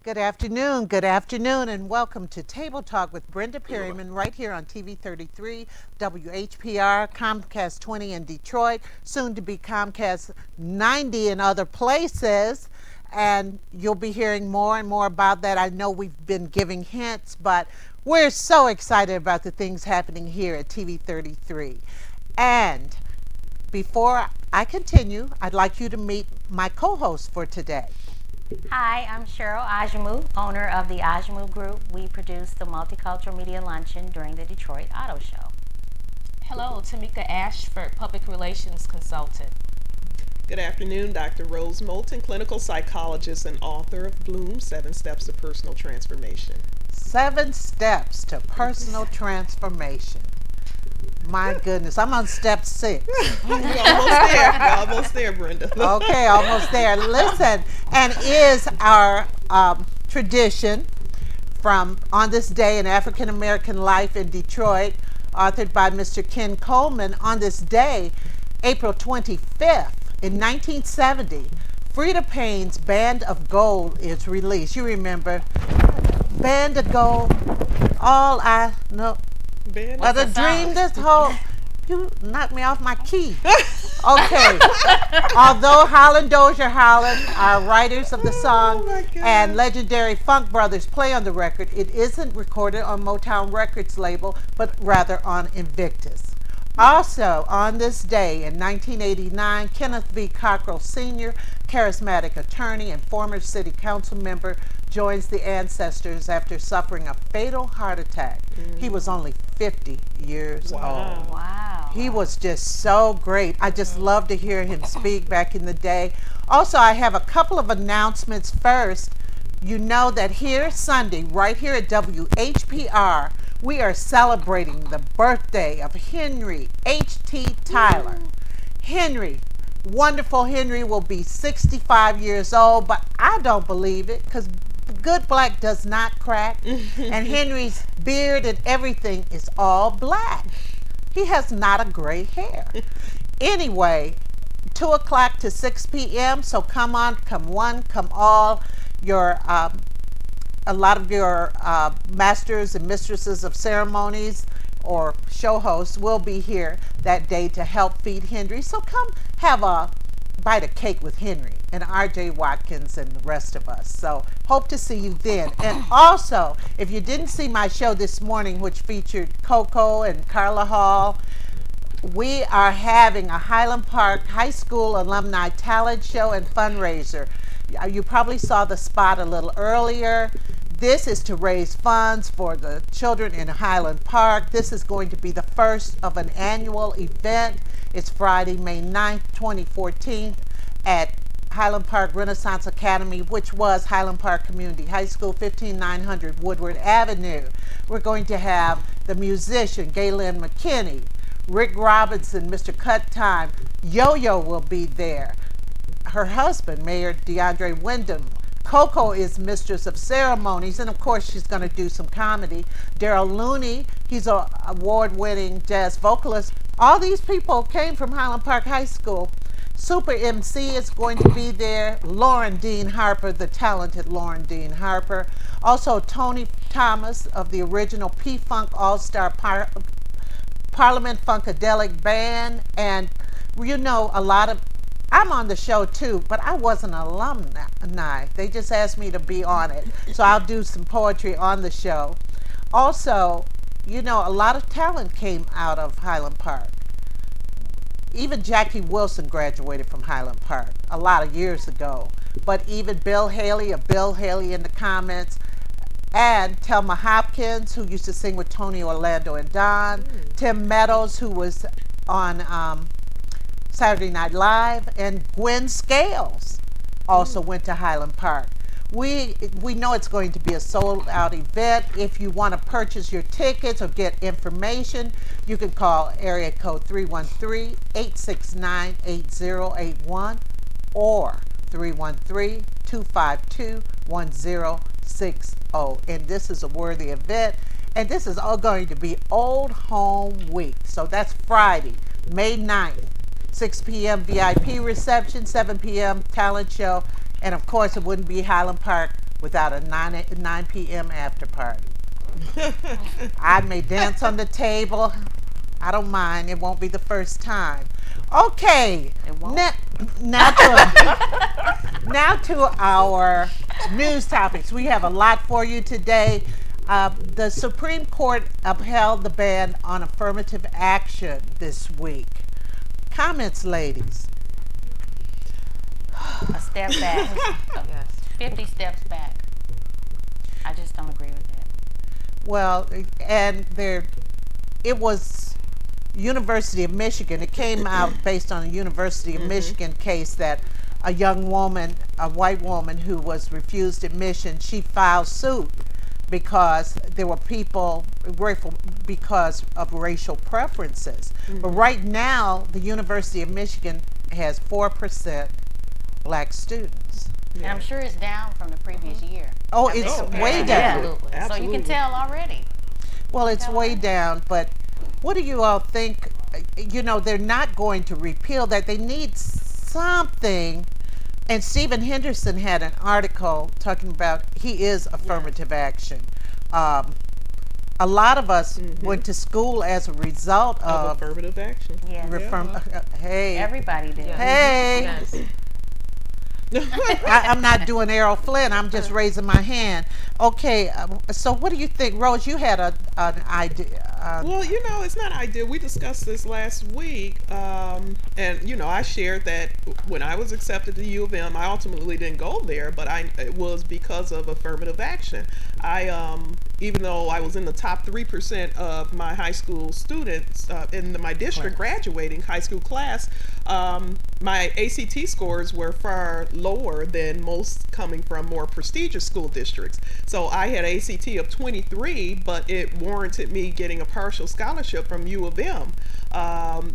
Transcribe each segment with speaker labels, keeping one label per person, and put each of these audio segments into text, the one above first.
Speaker 1: Good afternoon, and welcome to Table Talk with Brenda Perryman right here on TV 33, WHPR, Comcast 20 in Detroit, soon to be Comcast 90 in other places. And you'll be hearing more and more about that. I know we've been giving hints, but we're so excited about the things happening here at TV 33. And before I continue, I'd like you to meet my co-host for today.
Speaker 2: Hi, I'm Cheryl Ajamu, owner of the Ajamu Group. We produce the Multicultural Media Luncheon during the Detroit Auto Show.
Speaker 3: Hello, Tamika Ashford, Public Relations Consultant.
Speaker 4: Good afternoon, Dr. Rose Moulton, clinical psychologist and author of Bloom, 7 Steps to Personal Transformation.
Speaker 1: 7 steps to personal transformation. My goodness, I'm on step 6.
Speaker 4: You're almost there. You're almost there, Brenda.
Speaker 1: Okay, almost there. Listen, and is our tradition from On This Day in African American Life in Detroit, authored by Mr. Ken Coleman. On this day, April 25th, in 1970, Freda Payne's Band of Gold is released. You remember, Band of Gold, all I know. But the dream this whole, you knocked me off my key. Okay. Although Holland Dozier Holland are writers of the song and legendary Funk Brothers play on the record, it isn't recorded on Motown Records label, but rather on Invictus. Also, on this day in 1989, Kenneth V. Cockrell Sr., charismatic attorney and former city council member, joins the ancestors after suffering a fatal heart attack. He was only 50 years old.
Speaker 2: Wow.
Speaker 1: He was just so great. I just love to hear him speak back in the day. Also, I have a couple of announcements first. You know that here Sunday, right here at WHPR, we are celebrating the birthday of Henry H.T. Tyler. Henry, wonderful Henry, will be 65 years old, but I don't believe it because good black does not crack. And Henry's beard and everything is all black. He has not a gray hair. Anyway, 2 o'clock to 6 p.m., so come on, come one, come all. A lot of your masters and mistresses of ceremonies or show hosts will be here that day to help feed Henry. So come have a bite of cake with Henry and R.J. Watkins and the rest of us. So hope to see you then. And also, if you didn't see my show this morning, which featured Coco and Carla Hall, we are having a Highland Park High School alumni talent show and fundraiser. You probably saw the spot a little earlier. This is to raise funds for the children in Highland Park. This is going to be the first of an annual event. It's Friday, May 9th, 2014 at Highland Park Renaissance Academy, which was Highland Park Community High School, 15900 Woodward Avenue. We're going to have the musician Galen McKinney, Rick Robinson, Mr. Cut Time. Yo-Yo will be there. Her husband, Mayor DeAndre Wyndham. Coco is mistress of ceremonies, and of course she's going to do some comedy. Daryl Looney, he's an award-winning jazz vocalist. All these people came from Highland Park High School. Super MC is going to be there. Lauren Dean Harper, the talented Lauren Dean Harper. Also Tony Thomas of the original P-Funk All-Star Parliament Funkadelic Band. And you know, I'm on the show too, but I wasn't an alumni. They just asked me to be on it. So I'll do some poetry on the show. Also, you know, a lot of talent came out of Highland Park. Even Jackie Wilson graduated from Highland Park a lot of years ago. But even Bill Haley in the comments, and Thelma Hopkins, who used to sing with Tony Orlando and Don, Tim Meadows, who was on Saturday Night Live, and Gwen Scales also went to Highland Park. We know it's going to be a sold-out event. If you want to purchase your tickets or get information, you can call area code 313-869-8081 or 313-252-1060. And this is a worthy event. And this is all going to be Old Home Week. So that's Friday, May 9th. 6 p.m. VIP reception, 7 p.m. talent show, and of course it wouldn't be Highland Park without a 9 p.m. after party. I may dance on the table. I don't mind. It won't be the first time. Okay.
Speaker 2: It won't?
Speaker 1: Now to our news topics. We have a lot for you today. The Supreme Court upheld the ban on affirmative action this week. Comments, ladies?
Speaker 2: A step back. 50 steps back. I just don't agree with that.
Speaker 1: Well, and it was University of Michigan. It came out based on a University of Michigan case that a young woman, a white woman who was refused admission, she filed suit because there were people grateful because of racial preferences. But right now, the University of Michigan has 4% black students.
Speaker 2: And I'm sure it's down from the previous year.
Speaker 1: Oh,
Speaker 2: I think
Speaker 1: it's
Speaker 2: compared
Speaker 1: way
Speaker 2: to-
Speaker 1: down.
Speaker 2: Absolutely. So you
Speaker 4: Absolutely.
Speaker 2: can tell already.
Speaker 1: Well, it's way down, but what do you all think? You know, they're not going to repeal that. They need something. And Stephen Henderson had an article talking about he is affirmative action. A lot of us went to school as a result
Speaker 4: Of
Speaker 1: of
Speaker 4: affirmative action.
Speaker 2: Yeah.
Speaker 1: hey,
Speaker 2: Everybody did.
Speaker 1: hey.
Speaker 3: Yes.
Speaker 1: I'm not doing Errol Flynn. I'm just raising my hand. Okay, so what do you think, Rose? You had an idea.
Speaker 4: Well, it's not ideal. We discussed this last week, and I shared that when I was accepted to U of M, I ultimately didn't go there, but it was because of affirmative action. Even though I was in the top 3% of my high school students in my district graduating high school class, my ACT scores were far lower than most coming from more prestigious school districts. So I had an ACT of 23, but it warranted me getting a partial scholarship from U of M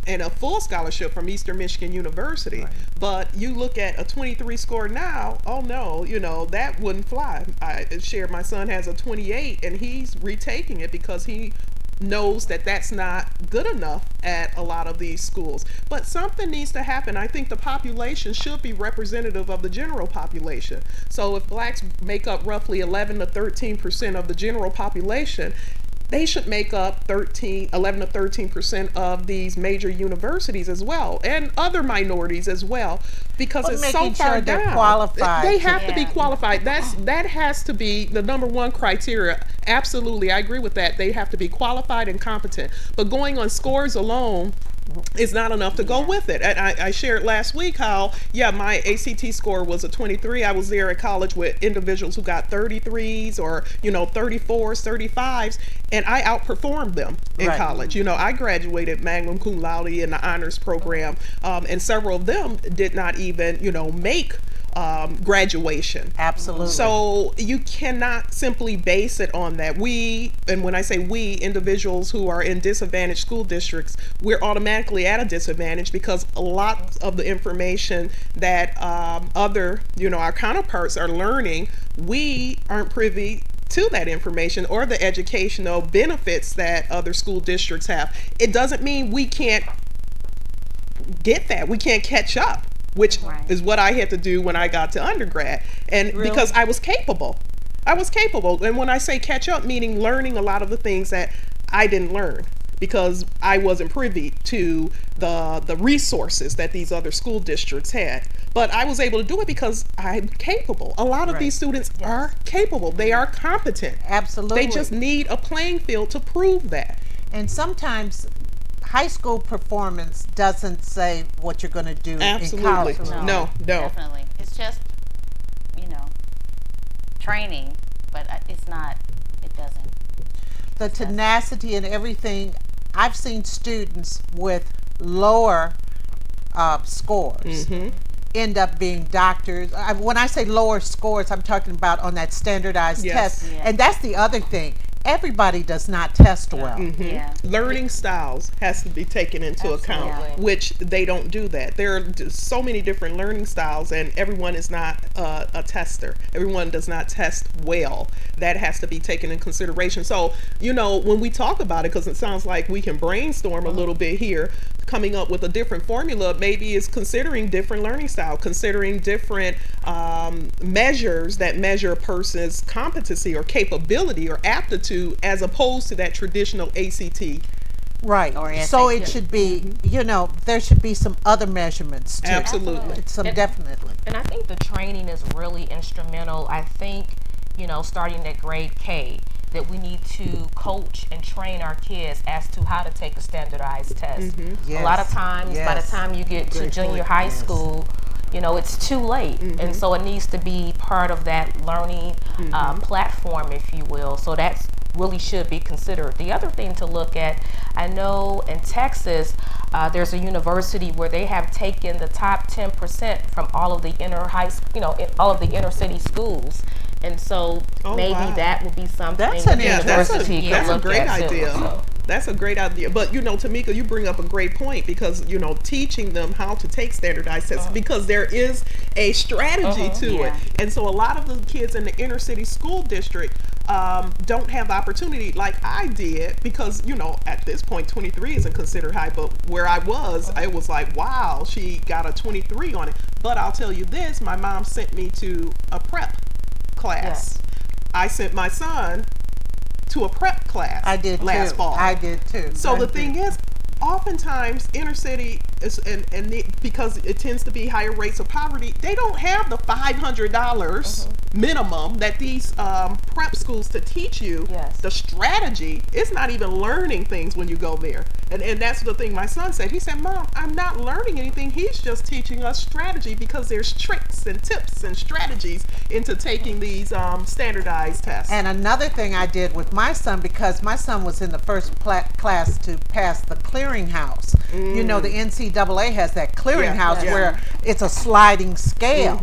Speaker 4: and a full scholarship from Eastern Michigan University.
Speaker 1: Right.
Speaker 4: But you look at a 23 score now, oh no, that wouldn't fly. I shared my son has a 28 and he's retaking it because he knows that that's not good enough at a lot of these schools. But something needs to happen. I think the population should be representative of the general population. So if blacks make up roughly 11 to 13% of the general population, they should make up 11 to 13% of these major universities as well, and other minorities as well, because
Speaker 1: But
Speaker 4: it's so
Speaker 1: making
Speaker 4: far
Speaker 1: sure they're
Speaker 4: down.
Speaker 1: qualified
Speaker 4: They
Speaker 1: to-
Speaker 4: have to be
Speaker 2: Yeah.
Speaker 4: qualified. That has to be the number one criteria. Absolutely, I agree with that. They have to be qualified and competent. But going on scores alone is not enough to go with it. And I shared last week how, my ACT score was a 23. I was there at college with individuals who got 33s or, 34s, 35s, and I outperformed them in
Speaker 1: Right.
Speaker 4: college. I graduated magna cum laude in the honors program, and several of them did not even, make graduation.
Speaker 1: Absolutely.
Speaker 4: So you cannot simply base it on that. And when I say we, individuals who are in disadvantaged school districts, we're automatically at a disadvantage because a lot of the information that other, our counterparts are learning, we aren't privy to that information or the educational benefits that other school districts have. It doesn't mean we can't get that. We can't catch up, which
Speaker 2: Right.
Speaker 4: is what I had to do when I got to undergrad. And
Speaker 1: Really?
Speaker 4: because I was capable. And when I say catch up, meaning learning a lot of the things that I didn't learn because I wasn't privy to the resources that these other school districts had. But I was able to do it because I'm capable. A lot of
Speaker 1: Right.
Speaker 4: these students are capable. They are competent.
Speaker 1: Absolutely.
Speaker 4: They just need a playing field to prove that.
Speaker 1: And sometimes high school performance doesn't say what you're going to do
Speaker 4: Absolutely.
Speaker 1: in college.
Speaker 4: No.
Speaker 2: Definitely. It's just, training, but it doesn't.
Speaker 1: The tenacity and everything. I've seen students with lower scores end up being doctors. When I say lower scores, I'm talking about on that standardized
Speaker 4: Yes.
Speaker 1: test.
Speaker 2: Yeah.
Speaker 1: And that's the other thing. Everybody does not test well.
Speaker 2: Yeah.
Speaker 4: Learning styles has to be taken into account,
Speaker 2: Absolutely.
Speaker 4: which they don't do that. There are just so many different learning styles, and everyone is not a tester. Everyone does not test well. That has to be taken in consideration. So, when we talk about it, because it sounds like we can brainstorm a little bit here, coming up with a different formula maybe is considering different learning style, considering different measures that measure a person's competency or capability or aptitude as opposed to that traditional ACT.
Speaker 1: Right.
Speaker 2: Or
Speaker 1: So
Speaker 2: SAT.
Speaker 1: it should be, there should be some other measurements too.
Speaker 4: Absolutely.
Speaker 1: Some definitely.
Speaker 3: And I think the training is really instrumental. I think, starting at grade K, that we need to coach and train our kids as to how to take a standardized test. A lot of
Speaker 1: Yes.
Speaker 3: times, by the
Speaker 1: Yes.
Speaker 3: time you get to
Speaker 1: Great
Speaker 3: junior
Speaker 1: point.
Speaker 3: high
Speaker 1: Yes.
Speaker 3: school, it's too late. And so it needs to be part of that learning platform, if you will. So that's really should be considered. The other thing to look at, I know in Texas, there's a university where they have taken the top 10% from all of the all of the inner city schools. And so
Speaker 4: Oh,
Speaker 3: maybe
Speaker 4: wow.
Speaker 3: that would be something
Speaker 1: That's
Speaker 3: that
Speaker 1: an
Speaker 3: the
Speaker 4: Yeah,
Speaker 3: university could
Speaker 4: that's a
Speaker 3: look
Speaker 4: great
Speaker 3: at too.
Speaker 4: idea.
Speaker 3: So,
Speaker 4: That's a great idea. But Tamika, you bring up a great point because teaching them how to take standardized tests because there is a strategy to it,
Speaker 2: Yeah.
Speaker 4: and so a lot of the kids in the inner city school district don't have the opportunity like I did because at this point 23 isn't considered high, but where I was, it was like wow, she got a 23 on it. But I'll tell you this: my mom sent me to a prep class.
Speaker 3: Yes.
Speaker 4: I sent my son to a prep class.
Speaker 1: I did
Speaker 4: last
Speaker 1: too.
Speaker 4: fall.
Speaker 1: I did too.
Speaker 4: So
Speaker 1: I
Speaker 4: the
Speaker 1: did.
Speaker 4: thing is, oftentimes inner city is, because it tends to be higher rates of poverty, they don't have the $500 minimum that these prep schools to teach you.
Speaker 3: Yes.
Speaker 4: The strategy. It's not even learning things when you go there, and that's the thing my son said. He said, "Mom, I'm not learning anything. He's just teaching us strategy because there's tricks and tips and strategies into taking these standardized tests."
Speaker 1: And another thing I did with my son, because my son was in the first class to pass the clearinghouse. The NCAA has that clearinghouse
Speaker 4: Yeah.
Speaker 1: where it's a sliding scale.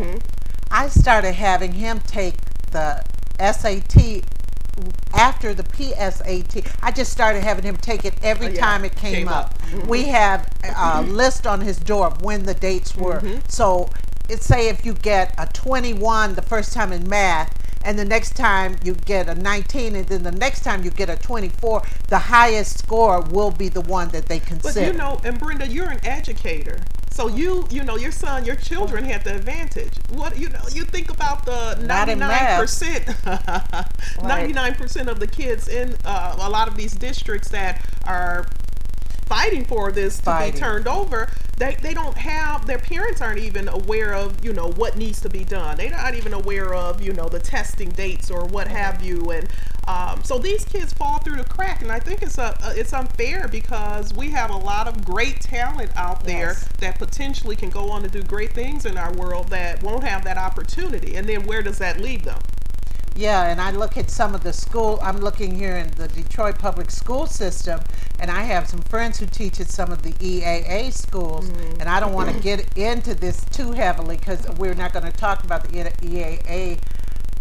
Speaker 1: I started having him take the SAT after the PSAT. I just started having him take it every
Speaker 4: Yeah,
Speaker 1: time it came up.
Speaker 4: Mm-hmm.
Speaker 1: We have a list on his door of when the dates were. So it's say if you get a 21 the first time in math, and the next time you get a 19, and then the next time you get a 24, the highest score will be the one that they
Speaker 4: But
Speaker 1: consider.
Speaker 4: and Brenda, you're an educator. So your son, your children had the advantage. What you think about the
Speaker 1: Not in math.
Speaker 4: 99%, 99% of the kids in a lot of these districts that are fighting for this to
Speaker 1: Fighting.
Speaker 4: be turned over. They don't have, their parents aren't even aware of what needs to be done. They're not even aware of the testing dates or what have you, and so these kids fall through the crack, and I think it's unfair because we have a lot of great talent out there
Speaker 1: Yes.
Speaker 4: that potentially can go on to do great things in our world that won't have that opportunity, and then where does that leave them?
Speaker 1: Yeah, and I look at some of the school, I'm looking here in the Detroit public school system, and I have some friends who teach at some of the EAA schools, and I don't want to get into this too heavily because we're not going to talk about the EAA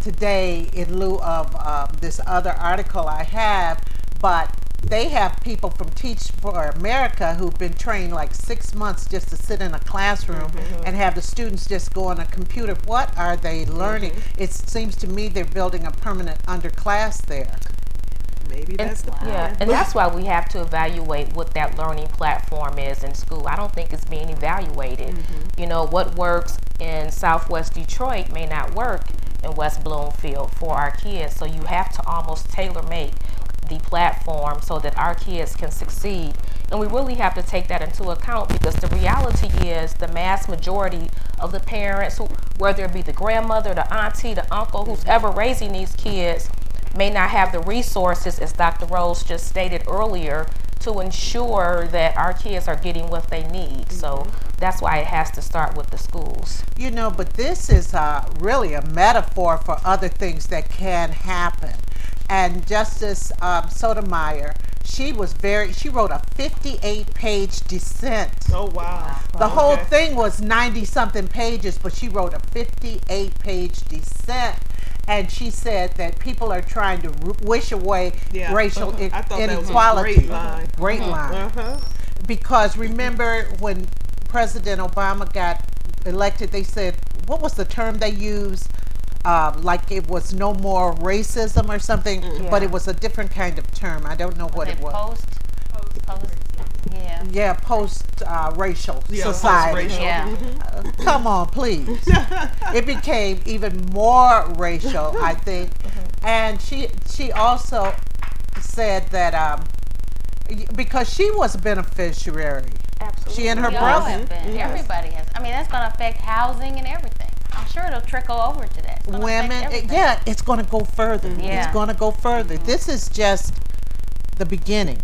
Speaker 1: today in lieu of this other article I have, but they have people from Teach for America who've been trained like 6 months just to sit in a classroom and have the students just go on a computer. What are they learning? It seems to me they're building a permanent underclass there.
Speaker 4: Maybe that's the plan.
Speaker 3: and that's why we have to evaluate what that learning platform is in school. I don't think it's being evaluated. What works in Southwest Detroit may not work in West Bloomfield for our kids. So you have to almost tailor make the platform so that our kids can succeed. And we really have to take that into account because the reality is the mass majority of the parents, whether it be the grandmother, the auntie, the uncle, who's ever raising these kids, may not have the resources, as Dr. Rose just stated earlier, to ensure that our kids are getting what they need. So that's why it has to start with the schools.
Speaker 1: But this is really a metaphor for other things that can happen. And Justice Sotomayor, she wrote a 58-page dissent.
Speaker 4: Oh wow.
Speaker 1: The whole
Speaker 4: Okay.
Speaker 1: thing was 90-something pages, but she wrote a 58-page dissent. And she said that people are trying to wish away
Speaker 4: Yeah.
Speaker 1: racial
Speaker 4: I thought that was a
Speaker 1: inequality.
Speaker 4: great line.
Speaker 1: Great line.
Speaker 4: Uh-huh.
Speaker 1: Because remember when President Obama got elected, they said, what was the term they used? Like it was no more racism or something, but
Speaker 3: Yeah.
Speaker 1: it was a different kind of term. I don't know what it was.
Speaker 2: Post, yeah.
Speaker 1: yeah, post racial
Speaker 4: Yeah,
Speaker 1: society.
Speaker 4: post-racial.
Speaker 2: Yeah.
Speaker 1: Come on, please. It became even more racial, I think. And she also said that because she was a beneficiary.
Speaker 3: Absolutely.
Speaker 1: She and her
Speaker 2: We all
Speaker 1: brother.
Speaker 2: have been.
Speaker 4: Yes.
Speaker 2: Everybody has. I mean, that's going to affect housing and everything. I'm sure it'll trickle over to that. It's gonna affect
Speaker 1: Women,
Speaker 2: everything.
Speaker 1: yeah, it's going to go further.
Speaker 2: Yeah.
Speaker 1: It's going to go further. This is just the beginning.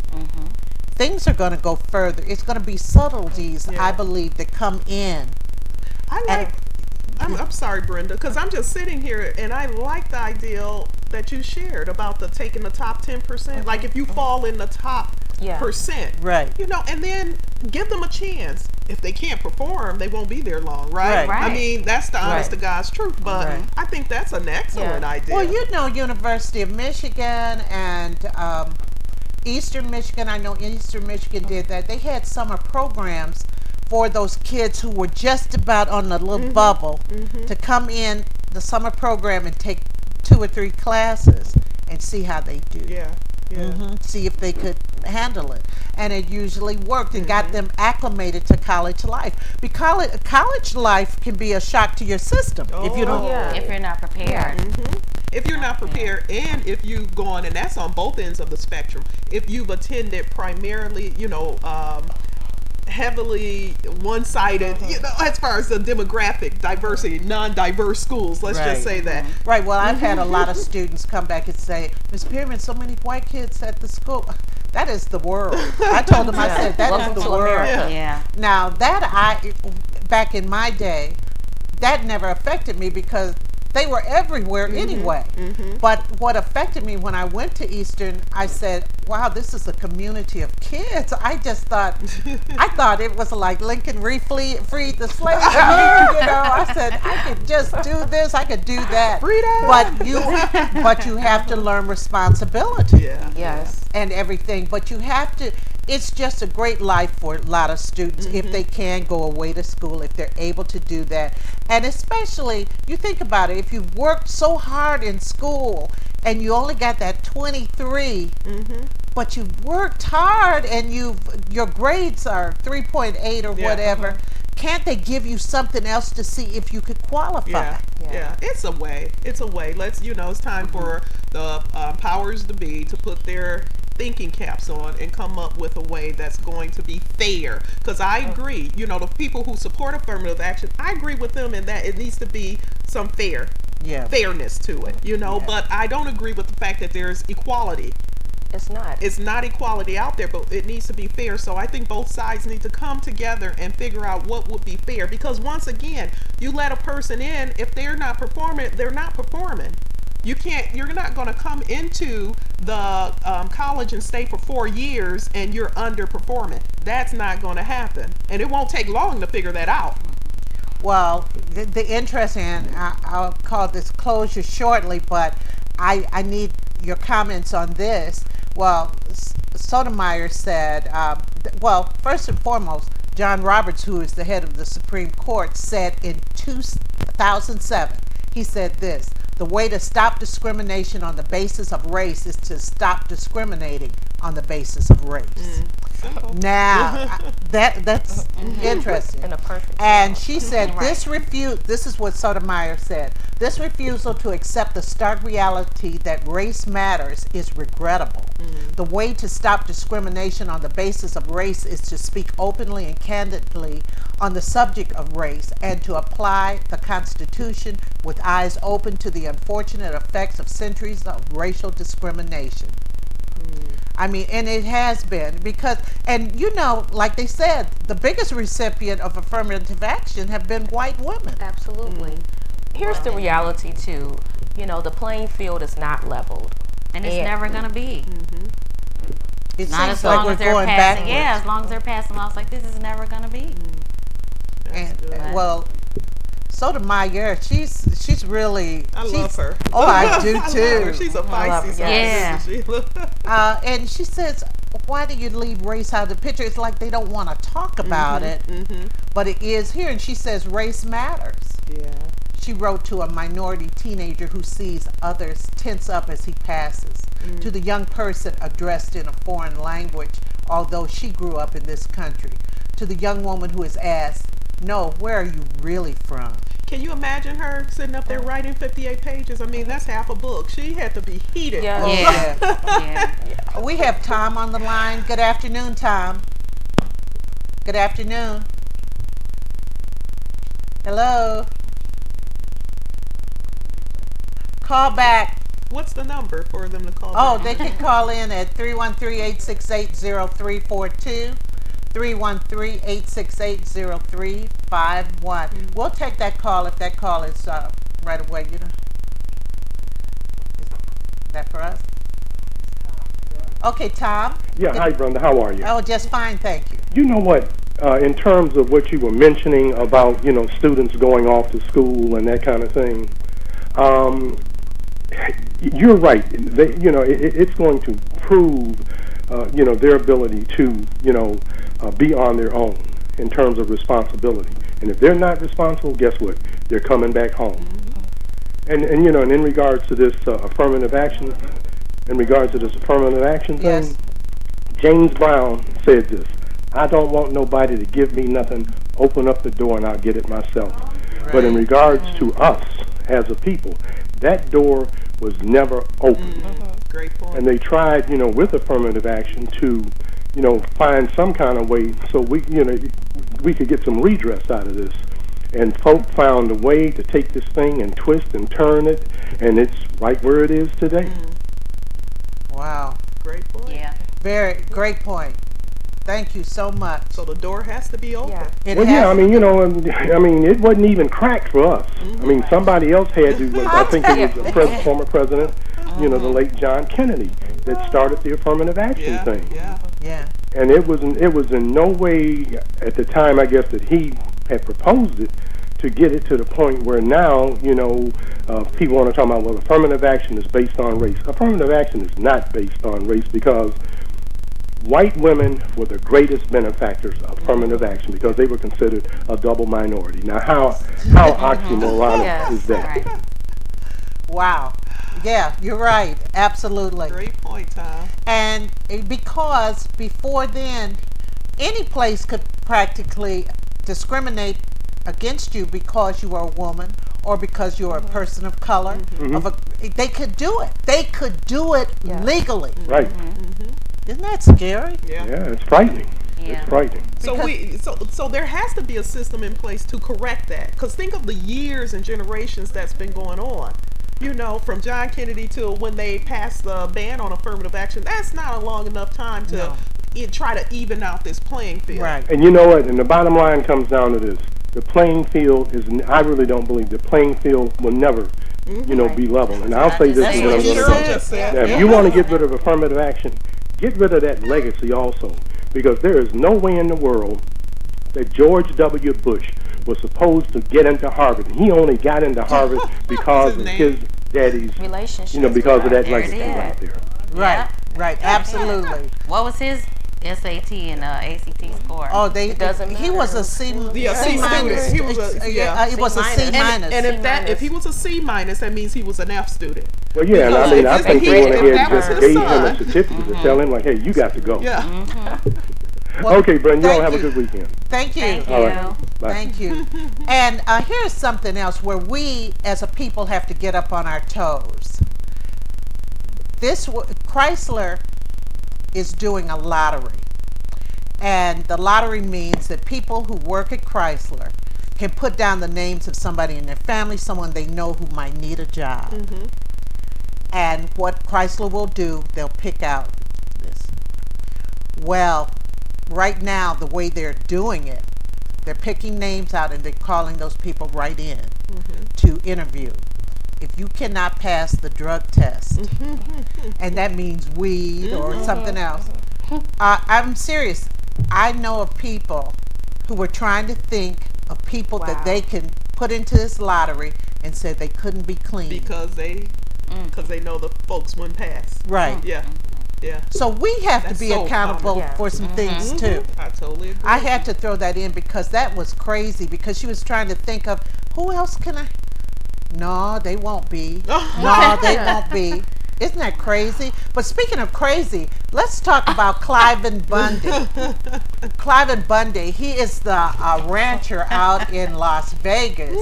Speaker 1: Things are going to go further. It's going to be subtleties,
Speaker 4: Yeah.
Speaker 1: I believe, that come in.
Speaker 4: I like. I'm sorry, Brenda, because I'm just sitting here and I like the ideal that you shared about the taking the top 10%. Like if you fall in the top
Speaker 3: Yeah.
Speaker 4: percent,
Speaker 1: Right.
Speaker 4: you know, and then give them a chance. If they can't perform, they won't be there long, right?
Speaker 1: Right.
Speaker 4: I mean, that's the honest
Speaker 1: Right.
Speaker 4: to God's truth. But
Speaker 1: Right.
Speaker 4: I think that's an excellent
Speaker 3: Yeah.
Speaker 4: idea.
Speaker 1: Well, you know, University of Michigan and Eastern Michigan, I know Eastern Michigan did that. They had summer programs for those kids who were just about on the little bubble to come in the summer program and take 2 or 3 classes and see how they do.
Speaker 4: Yeah. Yeah.
Speaker 1: See if they could handle it. And it usually worked and got them acclimated to college life. Because college life can be a shock to your system if you don't.
Speaker 4: Oh, yeah.
Speaker 2: If you're not prepared.
Speaker 4: If you're not prepared, and if you've gone, and that's on both ends of the spectrum, if you've attended primarily, you know, heavily one-sided, you know, as far as the demographic diversity, non-diverse schools, let's
Speaker 1: Right.
Speaker 4: just say that.
Speaker 1: Right. Well, I've had a lot of students come back and say, Ms. Perryman, so many white kids at the school. That is the world. I told them, I said, that
Speaker 3: Welcome
Speaker 1: is the
Speaker 3: to
Speaker 1: world.
Speaker 3: America.
Speaker 2: Yeah.
Speaker 1: Now, back in my day, that never affected me because they were everywhere anyway. But what affected me when I went to Eastern, I said, wow, this is a community of kids. I just thought, I thought it was like Lincoln freed the slaves. You know, I said, I could just do this, I could do that.
Speaker 4: Freedom!
Speaker 1: But you have to learn responsibility
Speaker 4: Yeah.
Speaker 3: Yes.
Speaker 1: and everything. But you have to, it's just a great life for a lot of students if they can go away to school, if they're able to do that. And especially, you think about it, if you've worked so hard in school and you only got that 23, but you've worked hard and your grades are 3.8 or
Speaker 4: Yeah.
Speaker 1: whatever, can't they give you something else to see if you could qualify?
Speaker 4: Yeah,
Speaker 3: Yeah.
Speaker 4: yeah, it's a way. It's a way. Let's, you know, it's time for the powers to be to put their thinking caps on and come up with a way that's going to be fair. Because I agree, you know, the people who support affirmative action, I agree with them in that it needs to be some fairness to it, you know. But I don't agree with the fact that there's equality.
Speaker 3: It's not.
Speaker 4: It's not equality out there, but it needs to be fair. So I think both sides need to come together and figure out what would be fair. Because once again, you let a person in, if they're not performing, they're not performing. You're not going to come into the college and stay for 4 years and you're underperforming. That's not going to happen. And it won't take long to figure that out.
Speaker 1: Well, the interesting, and I'll call this closure shortly, but I need your comments on this. Well, Sotomayor said, well, first and foremost, John Roberts, who is the head of the Supreme Court, said in 2007, he said this: the way to stop discrimination on the basis of race is to stop discriminating on the basis of race.
Speaker 4: Simple.
Speaker 1: Now, that's interesting.
Speaker 3: In a perfect
Speaker 1: And
Speaker 3: world.
Speaker 1: she said, this is what Sotomayor said, this refusal to accept the stark reality that race matters is regrettable. The way to stop discrimination on the basis of race is to speak openly and candidly on the subject of race and to apply the Constitution with eyes open to the unfortunate effects of centuries of racial discrimination. I mean, and it has been because, and you know, like they said, the biggest recipient of affirmative action have been white women.
Speaker 3: Absolutely. Here's the reality too. You know, the playing field is not leveled.
Speaker 2: And it's never going to be.
Speaker 1: It
Speaker 2: Not
Speaker 1: seems
Speaker 2: as
Speaker 1: like
Speaker 2: long
Speaker 1: we're
Speaker 2: as they're
Speaker 1: going
Speaker 2: passing.
Speaker 1: backwards.
Speaker 2: Yeah, as long as they're passing laws like this, is never going to be.
Speaker 1: And
Speaker 4: good.
Speaker 1: well, Sotomayor, she's really.
Speaker 4: I love
Speaker 1: she's-
Speaker 4: her.
Speaker 1: Oh, I do
Speaker 4: I love her.
Speaker 1: too.
Speaker 4: She's a
Speaker 3: I love her,
Speaker 4: feisty
Speaker 2: yes.
Speaker 4: side, isn't she?
Speaker 1: And she says, why do you leave race out of the picture? It's like they don't want to talk about it, but it is here. And she says race matters.
Speaker 4: Yeah.
Speaker 1: She wrote to a minority teenager who sees others tense up as he passes, to the young person addressed in a foreign language although she grew up in this country. To the young woman who is asked, no, where are you really from?
Speaker 4: Can you imagine her sitting up there writing 58 pages? I mean, that's half a book. She had to be heated.
Speaker 3: Yeah.
Speaker 1: Oh,
Speaker 2: Yeah.
Speaker 1: yeah.
Speaker 2: Yeah.
Speaker 1: We have Tom on the line. Good afternoon, Tom. Good afternoon. Hello. Call back.
Speaker 4: What's the number for them to call?
Speaker 1: Oh,
Speaker 4: back?
Speaker 1: they can call in at 313-868-0342, 313-868-0351. We'll take that call if that call is right away, you know. Is that for us? Okay, Tom.
Speaker 5: Yeah, hi Brenda, how are you?
Speaker 1: Oh, just fine, thank you.
Speaker 5: You know what, in terms of what you were mentioning about, students going off to school and that kind of thing, you're right. It's going to prove, their ability to, be on their own in terms of responsibility. And if they're not responsible, guess what? They're coming back home. And in regards to this affirmative action, thing,
Speaker 1: Yes.
Speaker 5: James Brown said this: I don't want nobody to give me nothing. Open up the door and I'll get it myself. But in regards to us as a people, that door was never open.
Speaker 4: Great point.
Speaker 5: And they tried, with affirmative action to, find some kind of way so we could get some redress out of this. And folk found a way to take this thing and twist and turn it, and it's right where it is today.
Speaker 1: Wow.
Speaker 4: Great point.
Speaker 2: Yeah.
Speaker 1: Very great point. Thank you so much.
Speaker 4: So the door has to be open.
Speaker 3: Yeah.
Speaker 1: It
Speaker 5: Well,
Speaker 1: has-
Speaker 5: yeah, it wasn't even cracked for us. I mean, somebody else had to. I think it was the former president, the late John Kennedy, that started the affirmative action
Speaker 4: Yeah.
Speaker 5: thing.
Speaker 4: Yeah.
Speaker 1: Yeah.
Speaker 5: And it was in no way at the time, I guess, that he had proposed it to get it to the point where now, people want to talk about, well, affirmative action is based on race. Affirmative action is not based on race because white women were the greatest benefactors of affirmative action because they were considered a double minority. Now, how oxymoronic
Speaker 3: Yes,
Speaker 5: is that?
Speaker 2: Right.
Speaker 1: Wow. Yeah, you're right. Absolutely.
Speaker 4: Great point, Tom.
Speaker 1: And because before then, any place could practically discriminate against you because you are a woman or because you're a person of color. They could do it. They could do it
Speaker 3: Yeah.
Speaker 1: legally.
Speaker 5: Right.
Speaker 1: Isn't that scary?
Speaker 4: Yeah.
Speaker 5: Yeah, it's frightening.
Speaker 2: Yeah.
Speaker 5: It's frightening.
Speaker 4: So there has to be a system in place to correct that. Because think of the years and generations that's been going on. From John Kennedy till when they passed the ban on affirmative action. That's not a long enough time to try to even out this playing field.
Speaker 1: Right.
Speaker 5: And you know what? And the bottom line comes down to this. The playing field I really don't believe the playing field will never, be level. And I'll say this
Speaker 2: That's
Speaker 5: is
Speaker 2: what
Speaker 5: what I'm
Speaker 2: you
Speaker 5: going to
Speaker 2: said.
Speaker 5: say.
Speaker 4: just said.
Speaker 5: Now, if you want to get rid of affirmative action, get rid of that legacy also. Because there is no way in the world that George W. Bush was supposed to get into Harvard. He only got into Harvard because
Speaker 4: His
Speaker 5: of
Speaker 4: name.
Speaker 5: his daddy's,
Speaker 3: Relationship.
Speaker 5: because of that
Speaker 2: There it
Speaker 5: legacy
Speaker 2: is.
Speaker 5: right there.
Speaker 1: Right. Right. Absolutely.
Speaker 2: What was his SAT and ACT score?
Speaker 1: Oh,
Speaker 3: It doesn't
Speaker 1: he was a C.
Speaker 4: Yeah,
Speaker 1: C
Speaker 4: C
Speaker 1: minus.
Speaker 4: student. He was a-
Speaker 1: It was a C minus.
Speaker 4: And if
Speaker 3: C-minus.
Speaker 4: he was a C minus, that means he was an F student.
Speaker 5: Well, yeah, and I
Speaker 4: Because
Speaker 5: mean, I
Speaker 4: if
Speaker 5: think
Speaker 4: he-
Speaker 5: they went
Speaker 4: if
Speaker 5: ahead
Speaker 4: that
Speaker 5: and
Speaker 4: was
Speaker 5: just
Speaker 4: his
Speaker 5: gave him a
Speaker 4: son-
Speaker 5: certificate to tell him, like, hey, you got to go.
Speaker 4: Yeah.
Speaker 1: Well,
Speaker 5: Okay, Brent, you all
Speaker 1: thank
Speaker 5: have a
Speaker 1: you.
Speaker 5: good weekend.
Speaker 1: Thank you.
Speaker 2: Thank you.
Speaker 5: All right. Bye.
Speaker 1: Thank you. And here's something else where we as a people have to get up on our toes. Chrysler is doing a lottery. And the lottery means that people who work at Chrysler can put down the names of somebody in their family, someone they know who might need a job. And what Chrysler will do, they'll pick out this. Well, right now, the way they're doing it, they're picking names out and they're calling those people right in to interview. If you cannot pass the drug test, and that means weed or something else, I'm serious. I know of people who were trying to think of people that
Speaker 3: Wow.
Speaker 1: they can put into this lottery and said they couldn't be clean.
Speaker 4: Because they know the folks wouldn't pass.
Speaker 1: Right.
Speaker 4: Yeah. Yeah.
Speaker 1: So we have
Speaker 4: That's
Speaker 1: to be
Speaker 4: so
Speaker 1: accountable
Speaker 3: common. Yeah.
Speaker 1: for some things too.
Speaker 4: I totally agree.
Speaker 1: I had to throw that in because that was crazy because she was trying to think of who else can I. No, they won't be. No, they won't be. Isn't that crazy? But speaking of crazy, let's talk about Cliven Bundy. Cliven Bundy, he is the rancher out in Las Vegas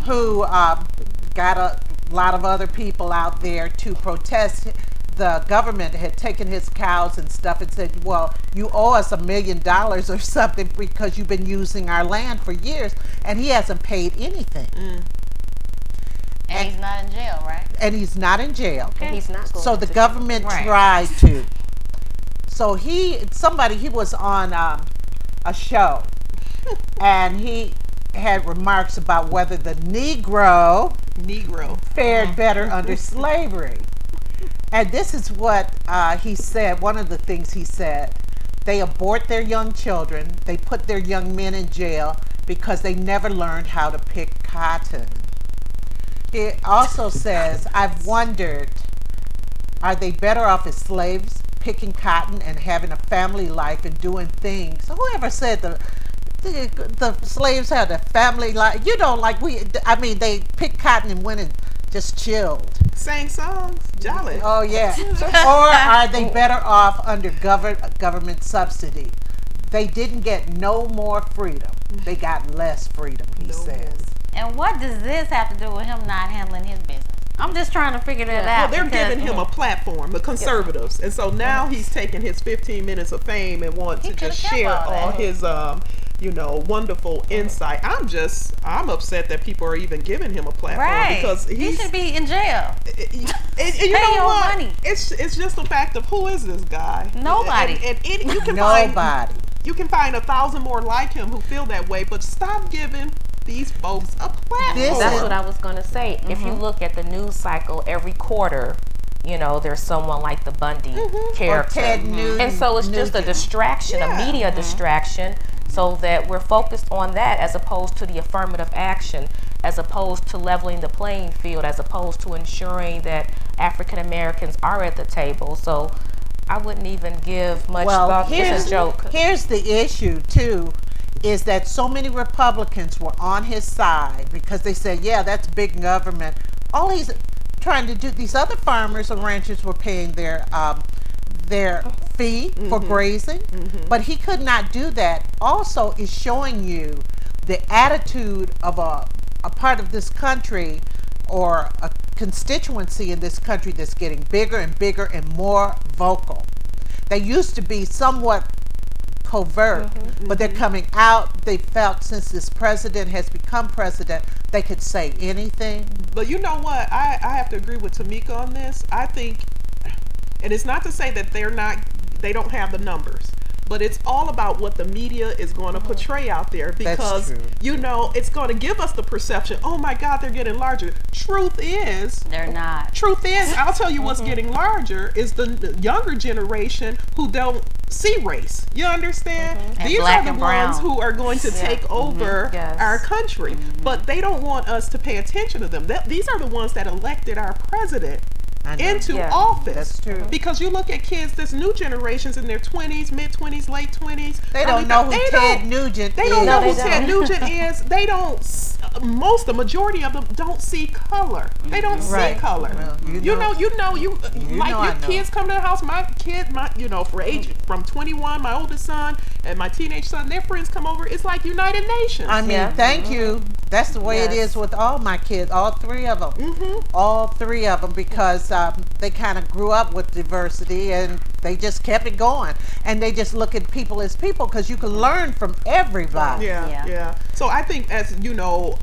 Speaker 1: who got a lot of other people out there to protest. The government had taken his cows and stuff and said, well, you owe us $1 million or something because you've been using our land for years. And he hasn't paid anything.
Speaker 2: And he's not in jail, right?
Speaker 1: And he's not in jail.
Speaker 3: And he's not going
Speaker 1: So the
Speaker 3: to
Speaker 1: government
Speaker 2: Right.
Speaker 1: tried to. So he was on a show, and he had remarks about whether the Negro fared better under slavery. And this is what he said. One of the things he said: they abort their young children. They put their young men in jail because they never learned how to pick cotton. He also says, I've wondered, are they better off as slaves, picking cotton and having a family life and doing things? Whoever said the slaves had a family life? You know, like they picked cotton and went and just chilled.
Speaker 4: Sang songs, jolly.
Speaker 1: Oh, yeah. Or are they better off under government subsidy? They didn't get no more freedom. They got less freedom, he says.
Speaker 2: And what does this have to do with him not handling his business? I'm just trying to figure that out.
Speaker 4: Well, they're
Speaker 2: because-
Speaker 4: giving him a platform, the conservatives, and so now he's taking his 15 minutes of fame and wants
Speaker 2: He
Speaker 4: to just
Speaker 2: could've kept
Speaker 4: share
Speaker 2: all
Speaker 4: all
Speaker 2: that.
Speaker 4: his, wonderful insight. I'm upset that people are even giving him a platform
Speaker 2: Right.
Speaker 4: because
Speaker 2: he
Speaker 4: he's.
Speaker 2: should be in jail.
Speaker 4: And you
Speaker 2: Pay
Speaker 4: know
Speaker 2: your
Speaker 4: what?
Speaker 2: money.
Speaker 4: It's just the fact of who is this guy?
Speaker 2: Nobody.
Speaker 4: And you can
Speaker 1: Nobody.
Speaker 4: You can find 1,000 more like him who feel that way, but stop giving these folks a platform.
Speaker 1: This
Speaker 3: That's
Speaker 1: is-
Speaker 3: what I was going to say. If you look at the news cycle every quarter, there's someone like the Bundy character.
Speaker 1: Or Ted Nugent.
Speaker 3: And so it's just a distraction, a media distraction, so that we're focused on that as opposed to the affirmative action, as opposed to leveling the playing field, as opposed to ensuring that African Americans are at the table. So I wouldn't even give much thought. It's a joke.
Speaker 1: Here's the issue, too, is that so many Republicans were on his side because they said, yeah, that's big government. All he's trying to do, these other farmers and ranchers were paying their fee for grazing, but he could not do that. Also is showing you the attitude of a part of this country or a constituency in this country that's getting bigger and bigger and more vocal. They used to be somewhat covert, but they're coming out. They felt since this president has become president, they could say anything.
Speaker 4: But you know what? I have to agree with Tamika on this. I think, and it's not to say that they don't have the numbers, but it's all about what the media is going to portray out there because,
Speaker 1: true.
Speaker 4: it's going to give us the perception, oh my God, they're getting larger. Truth is, I'll tell you what's getting larger is the younger generation who don't see race. You understand?
Speaker 2: And
Speaker 4: These
Speaker 2: black
Speaker 4: are the
Speaker 2: and
Speaker 4: ones
Speaker 2: brown.
Speaker 4: who are going to take over
Speaker 3: Yes.
Speaker 4: our country, but they don't want us to pay attention to them. These are the ones that elected our president
Speaker 1: I know.
Speaker 4: into
Speaker 3: Yeah,
Speaker 4: office.
Speaker 1: that's true.
Speaker 4: Because you look at kids, this new generations in their 20s, mid 20s, late 20s.
Speaker 1: They don't know who Ted Nugent
Speaker 4: They
Speaker 1: is.
Speaker 4: don't know
Speaker 3: No,
Speaker 4: who
Speaker 3: they
Speaker 4: Ted
Speaker 3: don't.
Speaker 4: Nugent is. They don't. The majority of them don't see color. They don't
Speaker 1: Right.
Speaker 4: see color.
Speaker 1: Well,
Speaker 4: you know,
Speaker 1: I
Speaker 4: your
Speaker 1: know.
Speaker 4: kids come to the house. My for age from 21, my oldest son and my teenage son, their friends come over. It's like United Nations.
Speaker 1: I mean,
Speaker 3: Yeah.
Speaker 1: thank you. That's the way it
Speaker 3: Yes.
Speaker 1: is with all my kids, all three of them. All three of them, because they kind of grew up with diversity and they just kept it going. And they just look at people as people because you can learn from everybody.
Speaker 4: Yeah. So I think, as you know,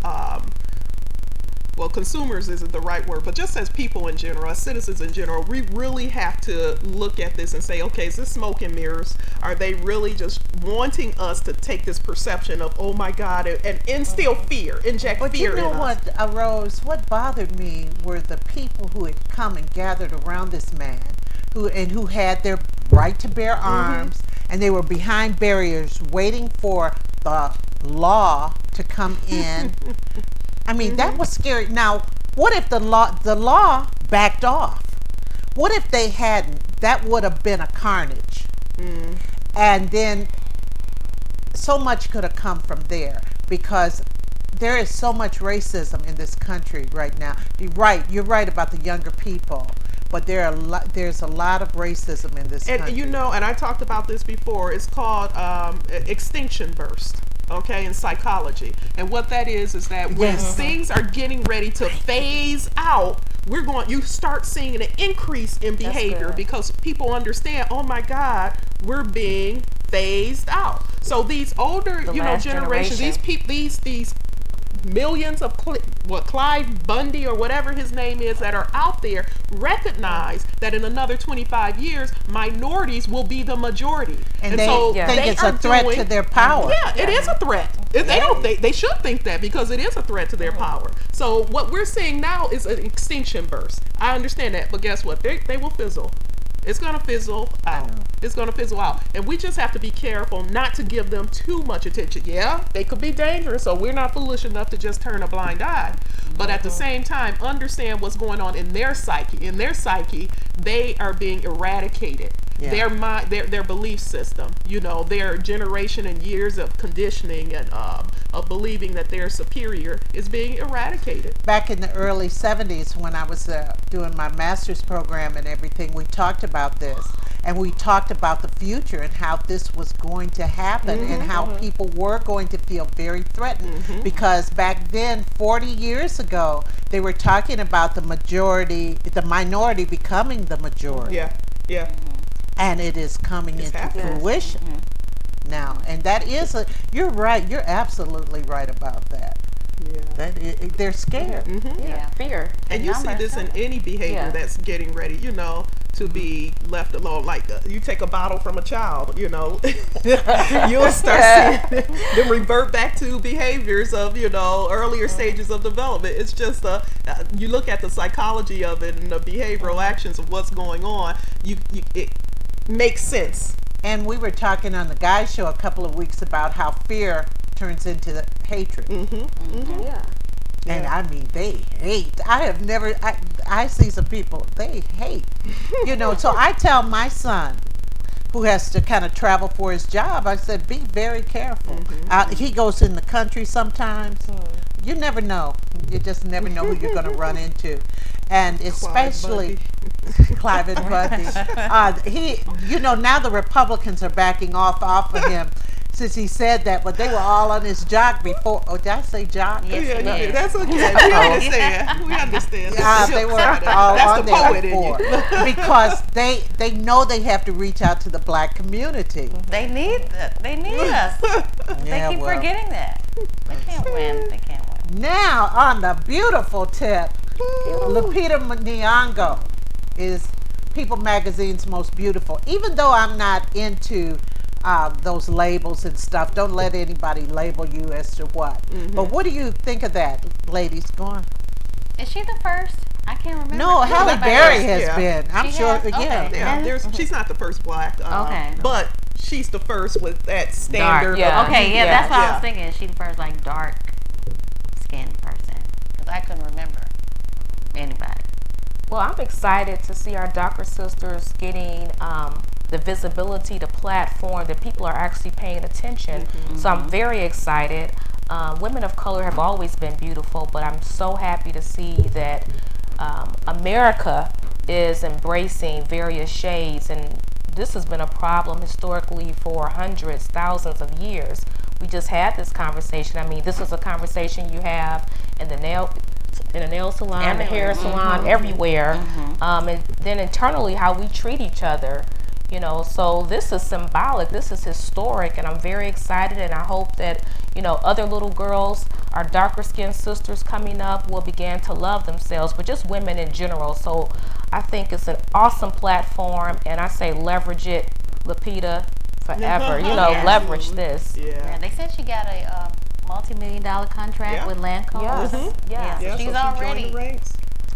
Speaker 4: consumers isn't the right word, but just as people in general, as citizens in general, we really have to look at this and say, okay, is this smoke and mirrors? Are they really just wanting us to take this perception of, oh my God, and instill fear, inject
Speaker 1: But
Speaker 4: fear
Speaker 1: you know
Speaker 4: in us?
Speaker 1: what, Rose, what bothered me were the people who had come and gathered around this man who had their right to bear arms, and they were behind barriers waiting for the law to come in. I mean, that was scary. Now, what if the law backed off? What if they hadn't? That would have been a carnage. And then so much could have come from there, because there is so much racism in this country right now. You're right about the younger people. but there's a lot of racism in this country.
Speaker 4: And you know, and I talked about this before. It's called extinction burst. Okay, in psychology, and what that is that when
Speaker 1: Yes.
Speaker 4: things are getting ready to phase out, you start seeing an increase in behavior
Speaker 3: good.
Speaker 4: because people understand. Oh my God, we're being phased out. So these older,
Speaker 3: The
Speaker 4: you know,
Speaker 3: last
Speaker 4: generations,
Speaker 3: generation.
Speaker 4: these millions of Clive Bundy or whatever his name is that are out there recognize that in another 25 years minorities will be the majority,
Speaker 1: and they
Speaker 4: so
Speaker 3: Yeah.
Speaker 1: think
Speaker 4: they
Speaker 1: it's
Speaker 4: are
Speaker 1: a threat to
Speaker 4: doing-
Speaker 1: their power.
Speaker 4: yeah, it is a threat. They should think that because it is a threat to their power. So what we're seeing now is an extinction burst. I understand that, but guess what? They will fizzle. It's gonna fizzle out. It's gonna fizzle out, and we just have to be careful not to give them too much attention. Yeah, they could be dangerous, so we're not foolish enough to just turn a blind eye. But at the same time, understand what's going on in their psyche. In their psyche, they are being eradicated.
Speaker 1: Yeah.
Speaker 4: Their mind, their belief system, you know, their generation and years of conditioning and of believing that they're superior is being eradicated.
Speaker 1: Back in the early 70s when I was doing my master's program and everything, we talked about this, and we talked about the future and how this was going to happen and how people were going to feel very threatened because back then, 40 years ago, they were talking about the minority becoming the majority.
Speaker 4: Yeah, yeah.
Speaker 1: And it is coming
Speaker 4: It's
Speaker 1: into
Speaker 4: happening.
Speaker 1: fruition now. And that is you're right, you're absolutely right about that.
Speaker 4: Yeah.
Speaker 1: They're scared.
Speaker 2: Yeah.
Speaker 3: Fear.
Speaker 4: And you see
Speaker 2: numbers
Speaker 4: this in any behavior
Speaker 3: Yeah.
Speaker 4: that's getting ready, you know, to be left alone. Like you take a bottle from a child, you know, you'll start seeing them revert back to behaviors of, you know, earlier stages of development. It's just you look at the psychology of it and the behavioral actions of what's going on. It makes sense.
Speaker 1: And we were talking on the Guy Show a couple of weeks about how fear turns into the hatred.
Speaker 3: Yeah.
Speaker 1: And I mean, they hate. I see some people, they hate. You know, so I tell my son, who has to kind of travel for his job, I said, be very careful. He goes in the country sometimes. You never know. You just never know who you're going to run into. And especially Clive and Bundy. You know, now the Republicans are backing off of him since he said that, but they were all on his jock before. Oh, did I say jock?
Speaker 2: Yes,
Speaker 4: Yeah,
Speaker 2: you
Speaker 4: yeah,
Speaker 2: did.
Speaker 4: that's okay. We understand. We understand.
Speaker 1: They were all
Speaker 4: That's
Speaker 1: on
Speaker 4: the
Speaker 1: there
Speaker 4: poet in you.
Speaker 1: before because they know they have to reach out to the black community.
Speaker 2: They need that. They need us.
Speaker 1: Yeah,
Speaker 2: They keep
Speaker 1: well.
Speaker 2: forgetting that. They can't win. They can't win.
Speaker 1: Now, on the beautiful tip, Lupita Nyong'o is People Magazine's most beautiful. Even though I'm not into those labels and stuff, don't let anybody label you as to what. But what do you think of that, ladies? Go on.
Speaker 2: Is she the first? I can't remember.
Speaker 1: No, Halle
Speaker 2: Somebody
Speaker 1: Berry
Speaker 2: else.
Speaker 1: has
Speaker 4: Yeah.
Speaker 1: been. I'm
Speaker 2: She
Speaker 1: sure.
Speaker 2: has?
Speaker 1: Yeah.
Speaker 2: Okay.
Speaker 4: Yeah, she's not the first black,
Speaker 2: Okay.
Speaker 4: but she's the first with that standard.
Speaker 3: yeah.
Speaker 2: Okay, yeah,
Speaker 3: Yeah.
Speaker 2: that's what I
Speaker 4: Yeah.
Speaker 2: was thinking. Is she the first like dark skinned person? Because I couldn't remember anybody.
Speaker 3: Well, I'm excited to see our DACA sisters getting the visibility, the platform, that people are actually paying attention. So I'm very excited. Women of color have always been beautiful, but I'm so happy to see that America is embracing various shades, and this has been a problem historically for hundreds, thousands of years. We just had this conversation. I mean, this is a conversation you have in the nail salon, the hair salon, everywhere. And then internally, how we treat each other. You know, so this is symbolic, this is historic, and I'm very excited, and I hope that, you know, other little girls, our darker skinned sisters coming up will begin to love themselves, but just women in general. So I think it's an awesome platform, and I say leverage it, Lupita, forever. You know,
Speaker 2: Yeah.
Speaker 3: leverage this.
Speaker 2: Yeah,
Speaker 4: Yeah.
Speaker 2: they said she got a multi-million-dollar contract
Speaker 4: Yeah.
Speaker 2: with Lancome.
Speaker 3: Yes,
Speaker 2: Yeah,
Speaker 3: yes.
Speaker 4: Yeah,
Speaker 2: so she's
Speaker 4: so she joined
Speaker 2: already.
Speaker 4: the ranks.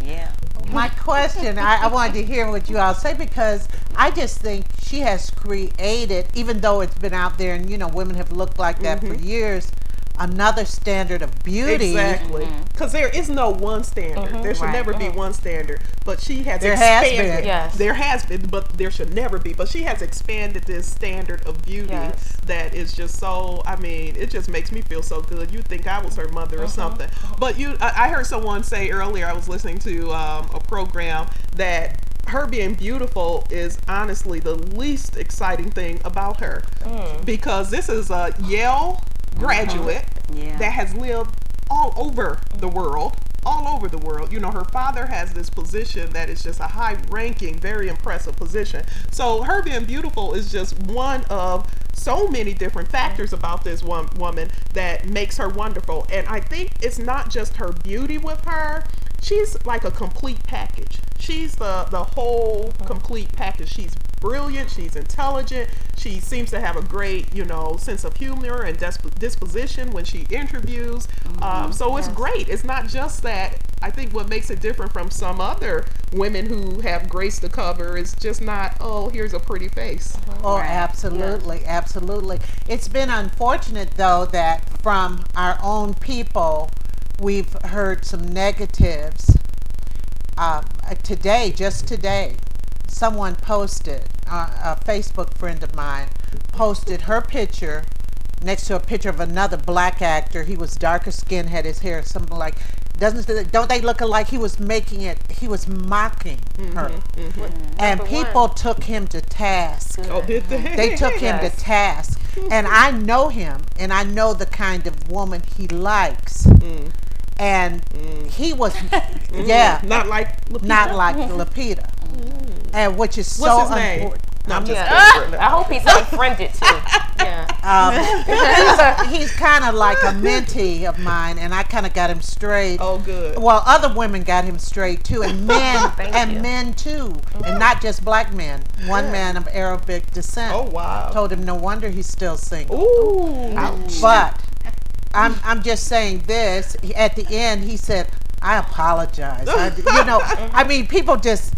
Speaker 2: Yeah.
Speaker 1: My question, I wanted to hear what you all say because I just think she has created, even though it's been out there and, you know, women have looked like that for years, another standard of beauty.
Speaker 4: Exactly. Because there is no one standard. There should
Speaker 2: Right.
Speaker 4: never be one standard. But she has
Speaker 1: There has
Speaker 4: expanded.
Speaker 1: been.
Speaker 3: Yes.
Speaker 4: There has been, but there should never be. But she has expanded this standard of beauty
Speaker 3: Yes.
Speaker 4: that is just so, I mean, it just makes me feel so good. You'd think I was her mother or something. But I heard someone say earlier, I was listening to a program that her being beautiful is honestly the least exciting thing about her, because this is a Yale graduate
Speaker 2: Yeah.
Speaker 4: that has lived all over the world. All over the world. You know, her father has this position that is just a high ranking, very impressive position. So her being beautiful is just one of so many different factors about this woman that makes her wonderful. And I think it's not just her beauty with her. She's like a complete package. She's the whole complete package. She's brilliant. She's intelligent. She seems to have a great, sense of humor and disposition when she interviews. So it's great. It's not just that. I think what makes it different from some other women who have graced the cover is just not, oh, here's a pretty face.
Speaker 1: Oh,
Speaker 2: Right.
Speaker 1: absolutely, absolutely. It's been unfortunate, though, that from our own people, we've heard some negatives. Just today, someone posted, a Facebook friend of mine posted her picture next to a picture of another black actor. He was darker skinned, had his hair something like, don't they look alike? He was mocking her. And people took him to task.
Speaker 4: Oh, did they?
Speaker 1: They took him to task. And I know him, and I know the kind of woman he likes. And he was,
Speaker 4: Not like Lupita.
Speaker 1: not like Lupita. And which is so
Speaker 4: What's his name?
Speaker 1: unfortunate.
Speaker 4: No, I'm just
Speaker 3: Yeah. I hope he's unfriended too. Yeah.
Speaker 1: He's kind of like a mentee of mine, and I kind of got him straight.
Speaker 4: Oh, good.
Speaker 1: Well, other women got him straight too, and men
Speaker 3: Thank you.
Speaker 1: men too, and not just black men. One man of Arabic descent
Speaker 4: Oh, wow.
Speaker 1: told him no wonder he's still single.
Speaker 4: Ooh.
Speaker 1: But I'm just saying this. At the end, he said, "I apologize." I mean, people just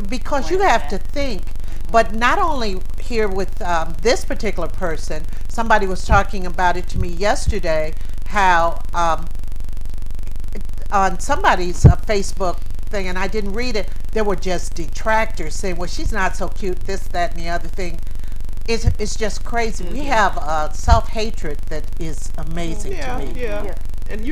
Speaker 1: because you have to think. But not only here with this particular person, somebody was talking about it to me yesterday, how on somebody's Facebook thing, and I didn't read it, there were just detractors saying, well, she's not so cute, this, that, and the other thing. It's just crazy. We have self-hatred that is amazing to me.
Speaker 4: Yeah. And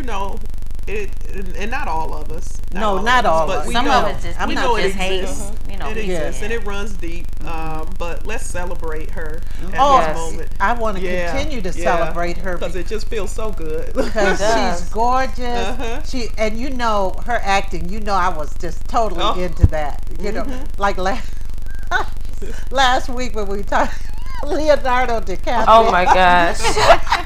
Speaker 4: and not all of us.
Speaker 1: No, not all
Speaker 4: but
Speaker 1: of us.
Speaker 4: we
Speaker 2: Some
Speaker 4: know,
Speaker 2: of it just,
Speaker 4: we
Speaker 2: people
Speaker 4: know it
Speaker 2: just hate.
Speaker 4: exists. It exists, and it runs deep. But let's celebrate her at
Speaker 1: Oh,
Speaker 4: this moment.
Speaker 1: I want to continue to celebrate her
Speaker 4: because it just feels so good.
Speaker 1: because
Speaker 3: does.
Speaker 1: she's gorgeous. Her acting. I was just totally into that. Like last week when we talked Leonardo DiCaprio.
Speaker 3: Oh my gosh.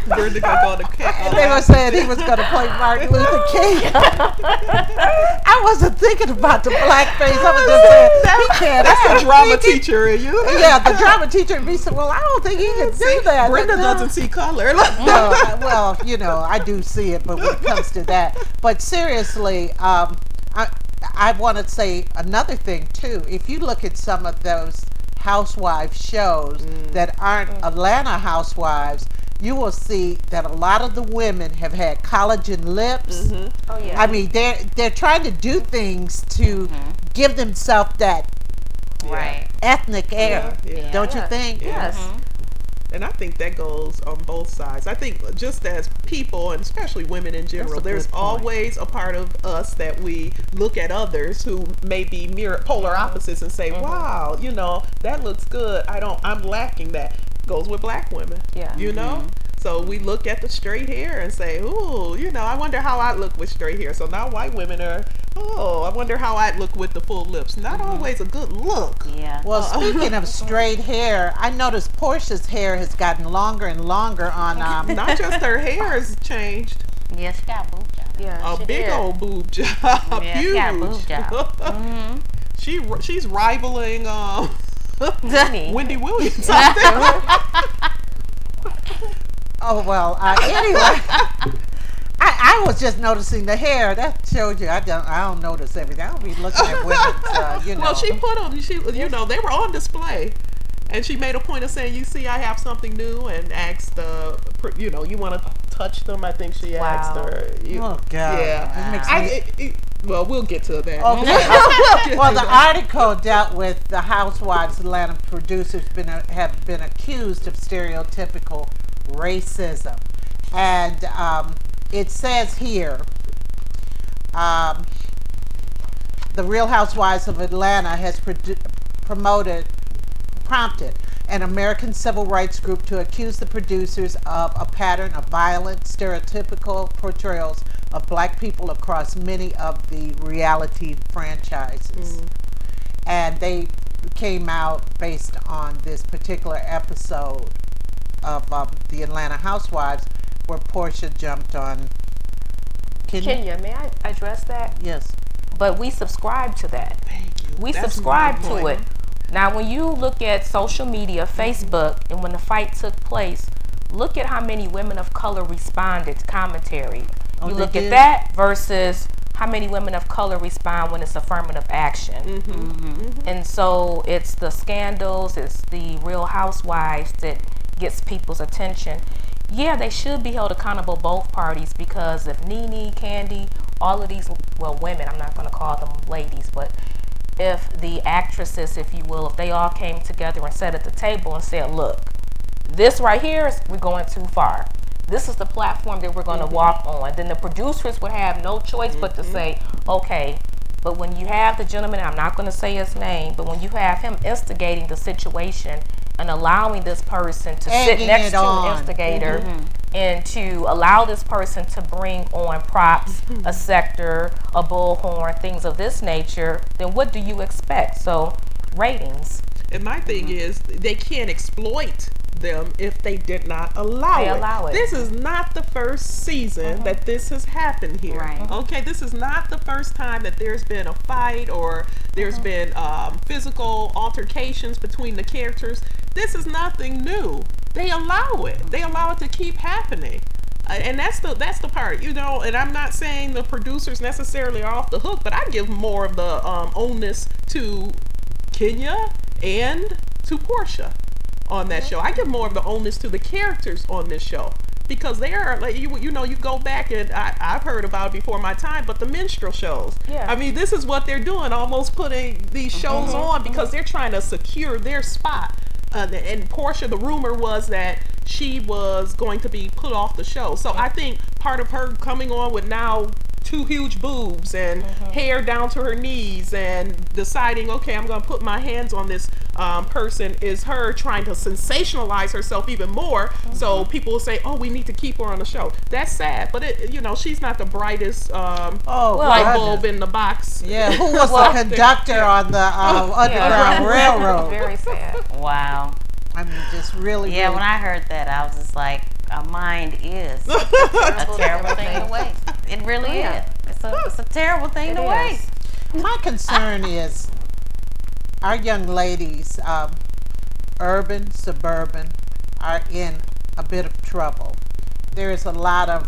Speaker 4: Brenda gonna go to cat.
Speaker 1: They were saying he was going to play Martin Luther King. I wasn't thinking about the blackface. I was just saying he can't.
Speaker 4: That's the drama teacher in you.
Speaker 1: Yeah, the drama teacher in me said, "Well, I don't think he can do that."
Speaker 4: Brenda doesn't see color.
Speaker 1: No, well, I do see it, but when it comes to that, but seriously, I want to say another thing too. If you look at some of those housewife shows that aren't Atlanta housewives, you will see that a lot of the women have had collagen lips.
Speaker 3: Oh yeah.
Speaker 1: I mean, they're trying to do things to give themselves that
Speaker 2: Right.
Speaker 1: ethnic air.
Speaker 4: Yeah.
Speaker 1: Don't you think?
Speaker 3: Yes.
Speaker 4: And I think that goes on both sides. I think just as people, and especially women in general,
Speaker 1: That's a
Speaker 4: there's
Speaker 1: good point.
Speaker 4: always a part of us that we look at others who may be polar opposites and say, wow, that looks good. I'm lacking that. Goes with black women.
Speaker 3: Yeah.
Speaker 4: So we look at the straight hair and say, ooh, I wonder how I look with straight hair. So now white women are, I wonder how I look with the full lips. Not always a good look.
Speaker 2: Yeah.
Speaker 1: Well, speaking of straight hair, I noticed Portia's hair has gotten longer and longer on.
Speaker 4: Not just her hair has changed.
Speaker 2: Yeah, she got a boob job.
Speaker 3: Yeah.
Speaker 4: A
Speaker 3: she
Speaker 4: big
Speaker 3: did.
Speaker 4: old boob job.
Speaker 2: Yeah, she
Speaker 4: Huge.
Speaker 2: got a boob job.
Speaker 4: She's rivaling
Speaker 3: Wendy.
Speaker 4: Wendy Williams. I
Speaker 1: Oh well. Anyway, I was just noticing the hair. That shows you. I don't notice everything. I don't be looking at women's.
Speaker 4: think. Well, she put them. They were on display, and she made a point of saying, "You see, I have something new," and asked, you want to touch them? I think she asked her.
Speaker 1: Oh God.
Speaker 4: Yeah.
Speaker 1: It makes me.
Speaker 4: Well, we'll get to that.
Speaker 1: Okay. Well, the article dealt with the housewives. Atlanta producers have been accused of stereotypical racism, and it says here the Real Housewives of Atlanta has prompted an American civil rights group to accuse the producers of a pattern of violent, stereotypical portrayals of black people across many of the reality franchises. And they came out based on this particular episode of the Atlanta Housewives where Portia jumped on
Speaker 3: Kenya, may I address that?
Speaker 1: Yes.
Speaker 3: But we subscribe to that.
Speaker 4: Thank you.
Speaker 3: We
Speaker 4: That's
Speaker 3: subscribe
Speaker 4: my
Speaker 3: to
Speaker 4: point.
Speaker 3: it. Now, when you look at social media, Facebook, and when the fight took place, look at how many women of color responded to commentary.
Speaker 1: Oh,
Speaker 3: You
Speaker 1: they
Speaker 3: look at
Speaker 1: did?
Speaker 3: that versus how many women of color respond when it's affirmative action. And so it's the scandals, it's the Real Housewives that gets people's attention. Yeah, they should be held accountable, both parties, because if Nene, Candy, all of these, well, women, I'm not going to call them ladies, but if the actresses, if you will, if they all came together and sat at the table and said, look, this right here is, we're going too far. This is the platform that we're going to walk on. Then the producers would have no choice but to say, okay, but when you have the gentleman, I'm not going to say his name, but when you have him instigating the situation and allowing this person to sit
Speaker 1: Egging
Speaker 3: next
Speaker 1: it
Speaker 3: to an
Speaker 1: on.
Speaker 3: instigator and to allow this person to bring on props, a sector, a bullhorn, things of this nature, then what do you expect? So ratings.
Speaker 4: And my thing is, they can't exploit them if they did not allow
Speaker 3: They
Speaker 4: it.
Speaker 3: allow it.
Speaker 4: This is not the first season that this has happened here.
Speaker 2: Right.
Speaker 4: Okay, this is not the first time that there's been a fight or there's been physical altercations between the characters. This is nothing new. They allow it. They allow it to keep happening. And that's the part, you know, and I'm not saying the producers necessarily are off the hook, but I give more of the onus to Kenya and to Portia on that show. I give more of the onus to the characters on this show because they are like you know, you go back and I've heard about it before my time, but the minstrel shows.
Speaker 3: Yeah.
Speaker 4: I mean, this is what they're doing, almost putting these shows on because they're trying to secure their spot. And Portia, the rumor was that she was going to be put off the show. So I think part of her coming on with now 2 huge boobs and hair down to her knees and deciding, okay, I'm going to put my hands on this person is her trying to sensationalize herself even more. So people will say, oh, we need to keep her on the show. That's sad. But, it, you know, she's not the brightest light bulb
Speaker 1: goodness.
Speaker 4: in the box.
Speaker 1: Yeah, who was the conductor on the Underground Railroad?
Speaker 3: Very sad.
Speaker 2: Wow.
Speaker 1: I mean, just really,
Speaker 2: Yeah,
Speaker 1: really
Speaker 2: when I heard that, I was just like, a mind is a terrible thing to waste. It really is. It's a terrible thing to
Speaker 3: is.
Speaker 2: waste.
Speaker 1: My concern is our young ladies, urban, suburban, are in a bit of trouble. There is a lot of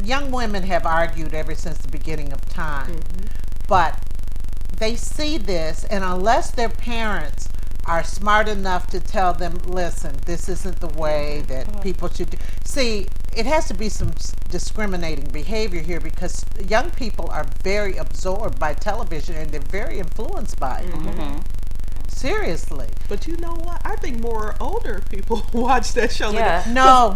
Speaker 1: young women have argued ever since the beginning of time, but they see this, and unless their parents are smart enough to tell them, listen, this isn't the way that people should do. See, it has to be some discriminating behavior here because young people are very absorbed by television and they're very influenced by it. Seriously.
Speaker 4: But you know what? I think more older people watch that show.
Speaker 3: Yeah.
Speaker 1: No.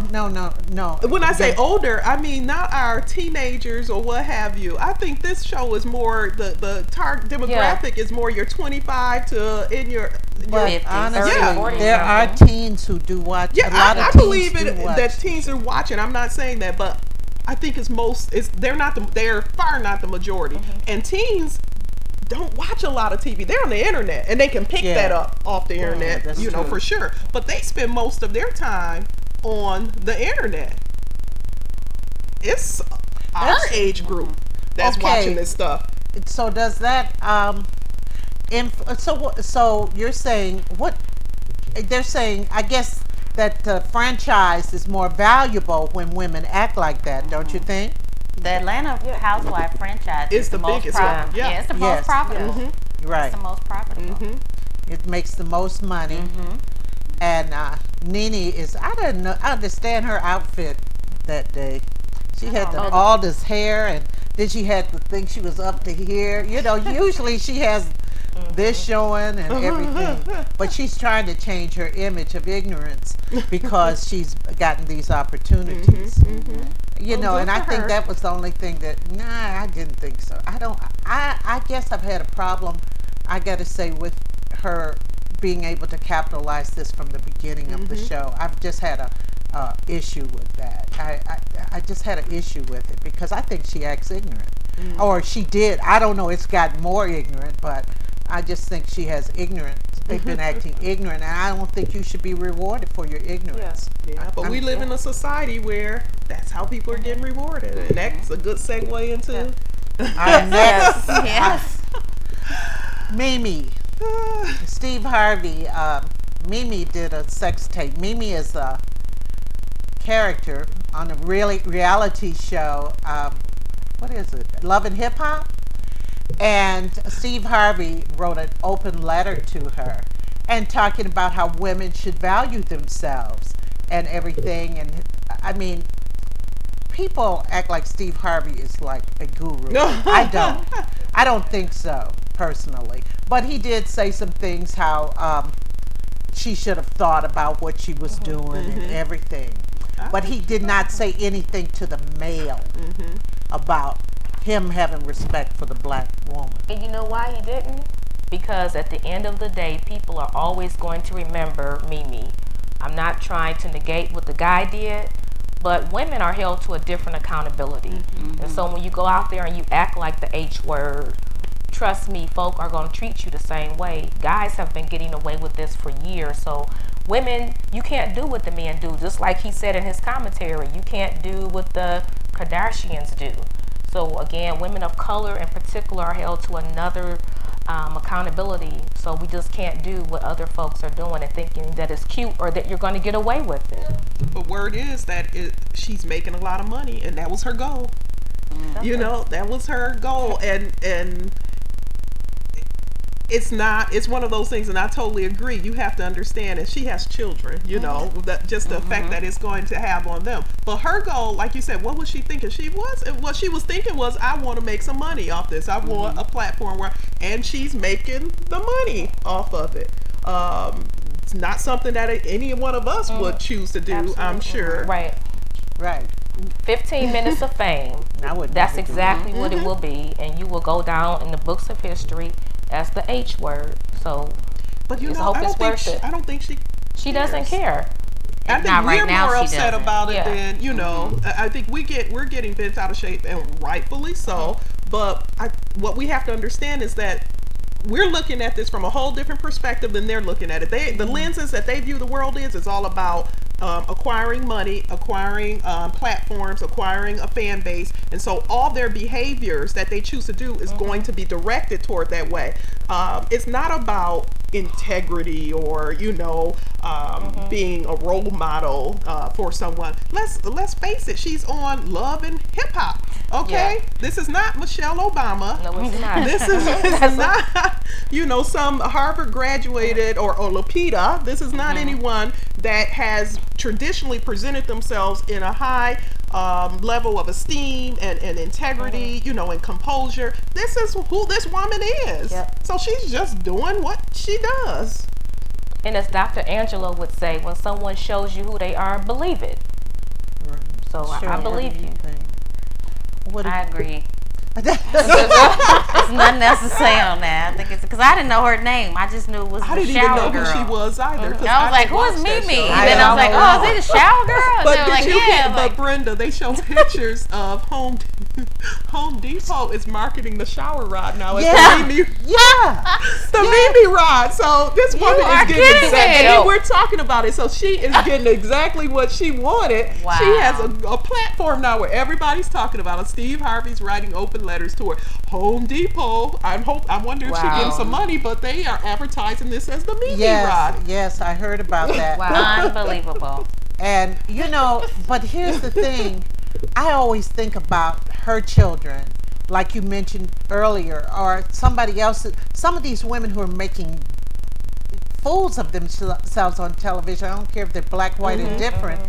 Speaker 4: When I say older, I mean not our teenagers or what have you. I think this show is more the target demographic is more your 25 to in your.
Speaker 1: But
Speaker 2: 50s,
Speaker 1: honestly,
Speaker 3: 30s, 40s,
Speaker 1: there are teens who do watch.
Speaker 4: Yeah,
Speaker 1: a lot
Speaker 4: I
Speaker 1: of
Speaker 4: believe
Speaker 1: teens
Speaker 4: it
Speaker 1: do watch.
Speaker 4: that teens are watching. I'm not saying that, but I think they're far not the majority. And teens don't watch a lot of TV. They're on the internet and they can pick
Speaker 1: Yeah.
Speaker 4: that up off the internet,
Speaker 1: that's
Speaker 4: you know,
Speaker 1: true.
Speaker 4: for sure. But they spend most of their time on the internet. It's our
Speaker 1: That's-
Speaker 4: age group that's
Speaker 1: Okay.
Speaker 4: watching this stuff.
Speaker 1: So does that so you're saying what they're saying, I guess that the franchise is more valuable when women act like that, don't you think?
Speaker 2: The Atlanta Housewife franchise
Speaker 4: It's
Speaker 2: is the,
Speaker 4: the
Speaker 2: most
Speaker 4: biggest
Speaker 2: profitable.
Speaker 4: one, yeah.
Speaker 2: It's the
Speaker 1: Yes.
Speaker 2: most profitable.
Speaker 1: Right.
Speaker 2: It's the most profitable.
Speaker 1: It makes the most money. And Nene is, I didn't know, I understand her outfit that day. She had all this hair, and then she had the thing, she was up to here. You know, usually she has this showing and everything. But she's trying to change her image of ignorance because she's gotten these opportunities. You
Speaker 4: Oh,
Speaker 1: know,
Speaker 4: good
Speaker 1: and I
Speaker 4: for
Speaker 1: think
Speaker 4: her.
Speaker 1: that was the only thing that, nah, I didn't think so. I guess I've had a problem, I got to say, with her being able to capitalize this from the beginning of the show. I've just had a issue with that. I just had an issue with it because I think she acts ignorant. Or she did. I don't know, it's gotten more ignorant, but I just think she has ignorance. They've been acting ignorant, and I don't think you should be rewarded for your ignorance.
Speaker 4: Yeah, but we live in a society where that's how people are getting rewarded, and that's a good segue into
Speaker 1: Our next,
Speaker 2: Yes.
Speaker 1: Mimi. Steve Harvey. Mimi did a sex tape. Mimi is a character on a reality show. What is it? Love and Hip Hop. And Steve Harvey wrote an open letter to her and talking about how women should value themselves and everything. And I mean, people act like Steve Harvey is like a guru. I don't think so, personally. But he did say some things how she should have thought about what she was doing and everything. But he did not say anything to the male about him having respect for the black woman.
Speaker 3: And you know why he didn't? Because at the end of the day, people are always going to remember Mimi. I'm not trying to negate what the guy did, but women are held to a different accountability. And so when you go out there and you act like the H word, trust me, folk are going to treat you the same way. Guys have been getting away with this for years. So women, you can't do what the men do. Just like he said in his commentary, you can't do what the Kardashians do. So again, women of color in particular are held to another accountability. So we just can't do what other folks are doing and thinking that it's cute or that you're going to get away with it.
Speaker 4: But word is that she's making a lot of money, and that was her goal. You know, that was her goal, and it's one of those things, and I totally agree. You have to understand that she has children, you know, that just the effect that it's going to have on them. But her goal, like you said, what was she thinking? What she was thinking was, I want to make some money off this. I want a platform and she's making the money off of it. It's not something that any one of us would choose to do, I'm sure.
Speaker 3: Right.
Speaker 1: Right.
Speaker 3: 15 minutes of fame.
Speaker 1: I would
Speaker 3: That's
Speaker 1: never do
Speaker 3: exactly what it will be, and you will go down in the books of history as the H word. So,
Speaker 4: But you
Speaker 3: just
Speaker 4: know,
Speaker 3: hope
Speaker 4: I
Speaker 3: it's
Speaker 4: don't think
Speaker 3: worth it.
Speaker 4: I don't think she
Speaker 3: doesn't care.
Speaker 4: I think
Speaker 2: Not right
Speaker 4: we're
Speaker 2: now,
Speaker 4: more
Speaker 2: she
Speaker 4: upset
Speaker 2: doesn't.
Speaker 4: about it
Speaker 3: Yeah.
Speaker 4: than, you know, I think we're getting bent out of shape, and rightfully so. But what we have to understand is that we're looking at this from a whole different perspective than they're looking at it. The lenses that they view the world is all about acquiring money, acquiring platforms, acquiring a fan base, and so all their behaviors that they choose to do is going to be directed toward that way. It's not about integrity or, you know, being a role model for someone. Let's face it, she's on Love and Hip Hop. Okay,
Speaker 3: Yeah.
Speaker 4: This is not Michelle Obama.
Speaker 3: No, it's not.
Speaker 4: This is not, you know, some Harvard graduated or Lupita. This is not anyone that has traditionally presented themselves in a high level of esteem and integrity, you know, and composure. This is who this woman is.
Speaker 3: Yep.
Speaker 4: So she's just doing what she does.
Speaker 3: And as Dr. Angela would say, when someone shows you who they are, believe it. So
Speaker 1: Sure,
Speaker 3: I
Speaker 1: what do
Speaker 3: believe you.
Speaker 1: think? What do
Speaker 2: I agree. There's nothing else to say on that. I think it's because I didn't know her name. I just knew it was
Speaker 4: I
Speaker 2: the
Speaker 4: didn't even know
Speaker 2: shower
Speaker 4: who
Speaker 2: girl.
Speaker 4: she was either. 'cause
Speaker 2: I was like,
Speaker 4: don't
Speaker 2: who is
Speaker 4: watch that
Speaker 2: Mimi?
Speaker 4: show.
Speaker 2: And then I was like, oh, is it the shower girl? And
Speaker 4: But
Speaker 2: they were like,
Speaker 4: did you
Speaker 2: yeah.
Speaker 4: get,
Speaker 2: I'm like,
Speaker 4: but Brenda, they show pictures of Home Depot is marketing the shower rod now as
Speaker 1: Yeah.
Speaker 4: the Mimi,
Speaker 1: Yeah.
Speaker 4: the Mimi rod. So this woman
Speaker 2: are
Speaker 4: is getting
Speaker 2: kidding
Speaker 4: exactly,
Speaker 2: me.
Speaker 4: and we're talking about it. So she is getting exactly what she wanted.
Speaker 2: Wow.
Speaker 4: She has a platform now where everybody's talking about it. Steve Harvey's writing open letters to her. Home Depot. I wonder if she
Speaker 3: Wow.
Speaker 4: getting some money, but they are advertising this as the Mimi
Speaker 1: Yes.
Speaker 4: rod.
Speaker 1: Yes, I heard about that.
Speaker 3: Wow.
Speaker 2: unbelievable.
Speaker 1: And you know, but here's the thing. I always think about her children, like you mentioned earlier, or somebody else. Some of these women who are making fools of themselves on television, I don't care if they're black, white, and different.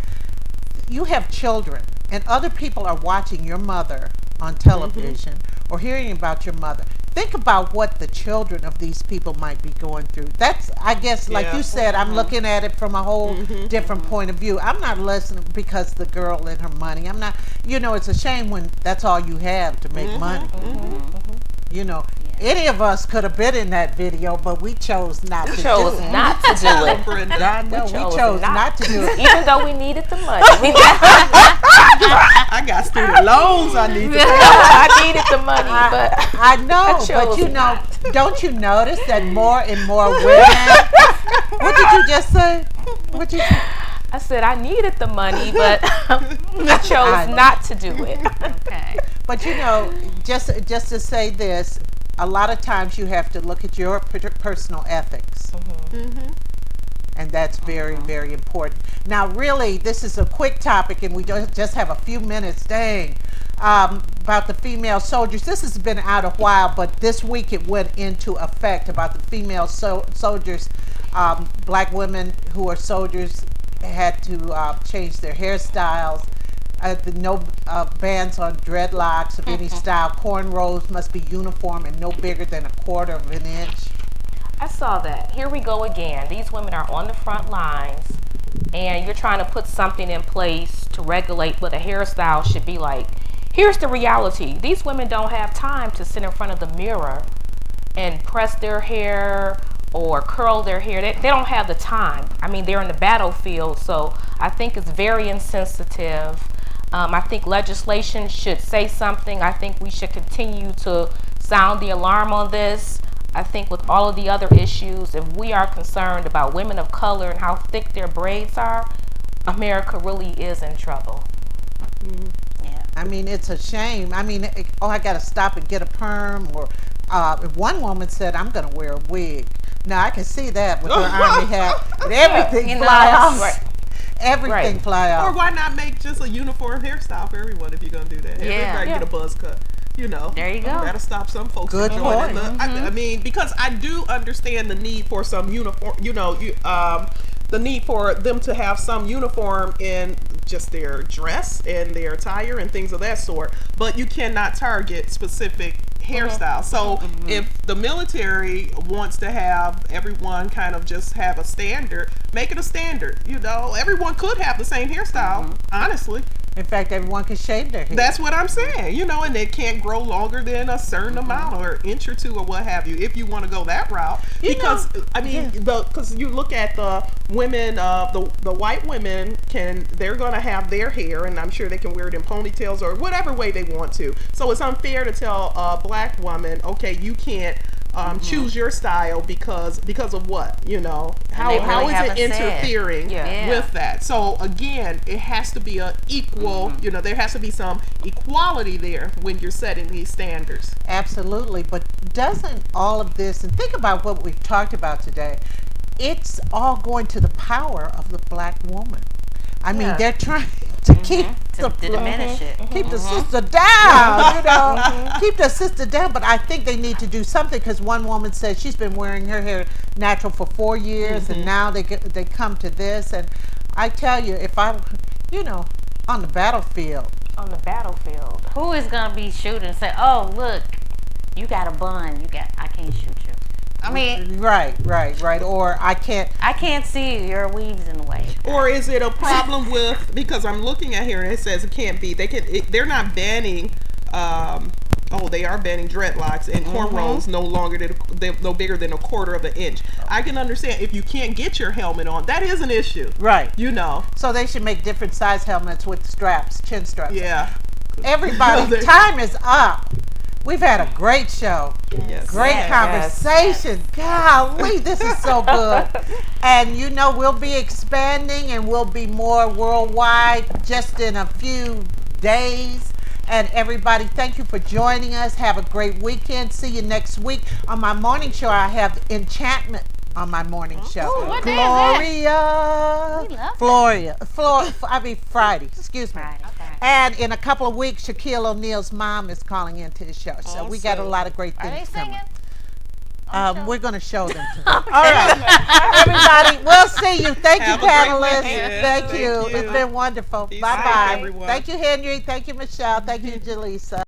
Speaker 1: You have children, and other people are watching your mother on television or hearing about your mother, think about what the children of these people might be going through. That's, I guess, like
Speaker 4: Yeah.
Speaker 1: you said, I'm looking at it from a whole different point of view. I'm not listening because the girl and her money. I'm not, it's a shame when that's all you have to make money. Any of us could have been in that video, but we chose not to
Speaker 3: chose
Speaker 1: do it.
Speaker 3: not to do it.
Speaker 4: Brenda.
Speaker 1: I know, we chose not to do it.
Speaker 3: Even though we needed the money.
Speaker 4: I got student loans I need to pay.
Speaker 3: I needed the money, but
Speaker 1: I know,
Speaker 3: I
Speaker 1: but
Speaker 3: chose not.
Speaker 1: don't you notice that more and more women? What did you just say? What did you?
Speaker 3: I said I needed the money, but I chose not to do it.
Speaker 2: Okay.
Speaker 1: But just to say this, a lot of times you have to look at your personal ethics. And that's very, very important. Now, really, this is a quick topic, and we just have a few minutes. Dang. About the female soldiers. This has been out a while, but this week it went into effect about the female soldiers. Black women who are soldiers had to change their hairstyles. No bans on dreadlocks of any style. Cornrows must be uniform and no bigger than 1/4 of an inch.
Speaker 3: I saw that. Here we go again. These women are on the front lines, and you're trying to put something in place to regulate what a hairstyle should be like. Here's the reality. These women don't have time to sit in front of the mirror and press their hair or curl their hair. They don't have the time. I mean, they're in the battlefield, so I think it's very insensitive. I think legislation should say something. I think we should continue to sound the alarm on this. I think with all of the other issues, if we are concerned about women of color and how thick their braids are, America really is in trouble.
Speaker 2: Yeah.
Speaker 1: I mean, it's a shame. I mean, I got to stop and get a perm. Or if one woman said, I'm going to wear a wig. Now, I can see that with her army hat and everything fly off.
Speaker 3: Right.
Speaker 1: Everything fly off.
Speaker 4: Or why not make just a uniform hairstyle for everyone if you're going to do that?
Speaker 2: Yeah.
Speaker 4: Everybody get a buzz cut.
Speaker 2: There you go.
Speaker 4: Gotta stop some folks
Speaker 1: Good
Speaker 4: from joining
Speaker 1: point.
Speaker 4: I mean, because I do understand the need for some uniform, the need for them to have some uniform in just their dress and their attire and things of that sort, but you cannot target specific hairstyles. So if the military wants to have everyone kind of just have a standard, make it a standard. Everyone could have the same hairstyle, honestly.
Speaker 1: In fact, everyone can shave their hair.
Speaker 4: That's what I'm saying, and they can't grow longer than a certain amount or inch or two or what have you, if you want to go that route. Because because you look at the women, the white women they're going to have their hair, and I'm sure they can wear it in ponytails or whatever way they want to. So it's unfair to tell a black woman, okay, you can't choose your style because of what, how
Speaker 2: really
Speaker 4: is it
Speaker 2: haven't said.
Speaker 4: interfering
Speaker 3: Yeah.
Speaker 4: with that? So again, it has to be a equal, there has to be some equality there when you're setting these standards.
Speaker 1: Absolutely. But doesn't all of this, and think about what we've talked about today, it's all going to the power of the black woman. I mean, they're trying to keep
Speaker 2: To diminish it.
Speaker 1: keep the sister down, keep the sister down. But I think they need to do something, because one woman said she's been wearing her hair natural for 4 years, and now they come to this. And I tell you, if I, on the battlefield.
Speaker 3: On the battlefield.
Speaker 2: Who is gonna be shooting and say, "Oh, look, you got a bun. I can't shoot you." I mean,
Speaker 1: Right. Or I can't
Speaker 2: see you. Your weave's in the way.
Speaker 4: Or is it a problem with, because I'm looking at here and it says it can't be, they're not banning, they are banning dreadlocks and cornrows no bigger than 1/4 of an inch. I can understand if you can't get your helmet on, that is an issue.
Speaker 1: Right.
Speaker 4: So
Speaker 1: they should make different size helmets with straps, chin straps.
Speaker 4: yeah.
Speaker 1: Everybody, time is up. We've had a great show.
Speaker 4: Yes.
Speaker 1: Great conversation. Golly, this is so good. And we'll be expanding, and we'll be more worldwide just in a few days. And everybody, thank you for joining us. Have a great weekend. See you next week. On my morning show, I have Enchantment on my morning show.
Speaker 2: Ooh, what day is that?
Speaker 1: Gloria.
Speaker 2: We love
Speaker 1: Friday. Excuse me.
Speaker 2: Friday. Okay.
Speaker 1: And in a couple of weeks, Shaquille O'Neal's mom is calling into the show. So we got a lot of great
Speaker 2: Are they
Speaker 1: things coming.
Speaker 2: singing?
Speaker 1: We're going to show them to them. All right. Everybody, we'll see you. Thank you,
Speaker 4: Have a great
Speaker 1: panelists.
Speaker 4: weekend.
Speaker 1: Thank
Speaker 4: Thank
Speaker 1: you.
Speaker 4: you.
Speaker 1: It's been wonderful.
Speaker 4: Peace
Speaker 1: Bye-bye.
Speaker 4: out, everyone.
Speaker 1: Thank you, Henry. Thank you, Michelle. Thank you, Jaleesa.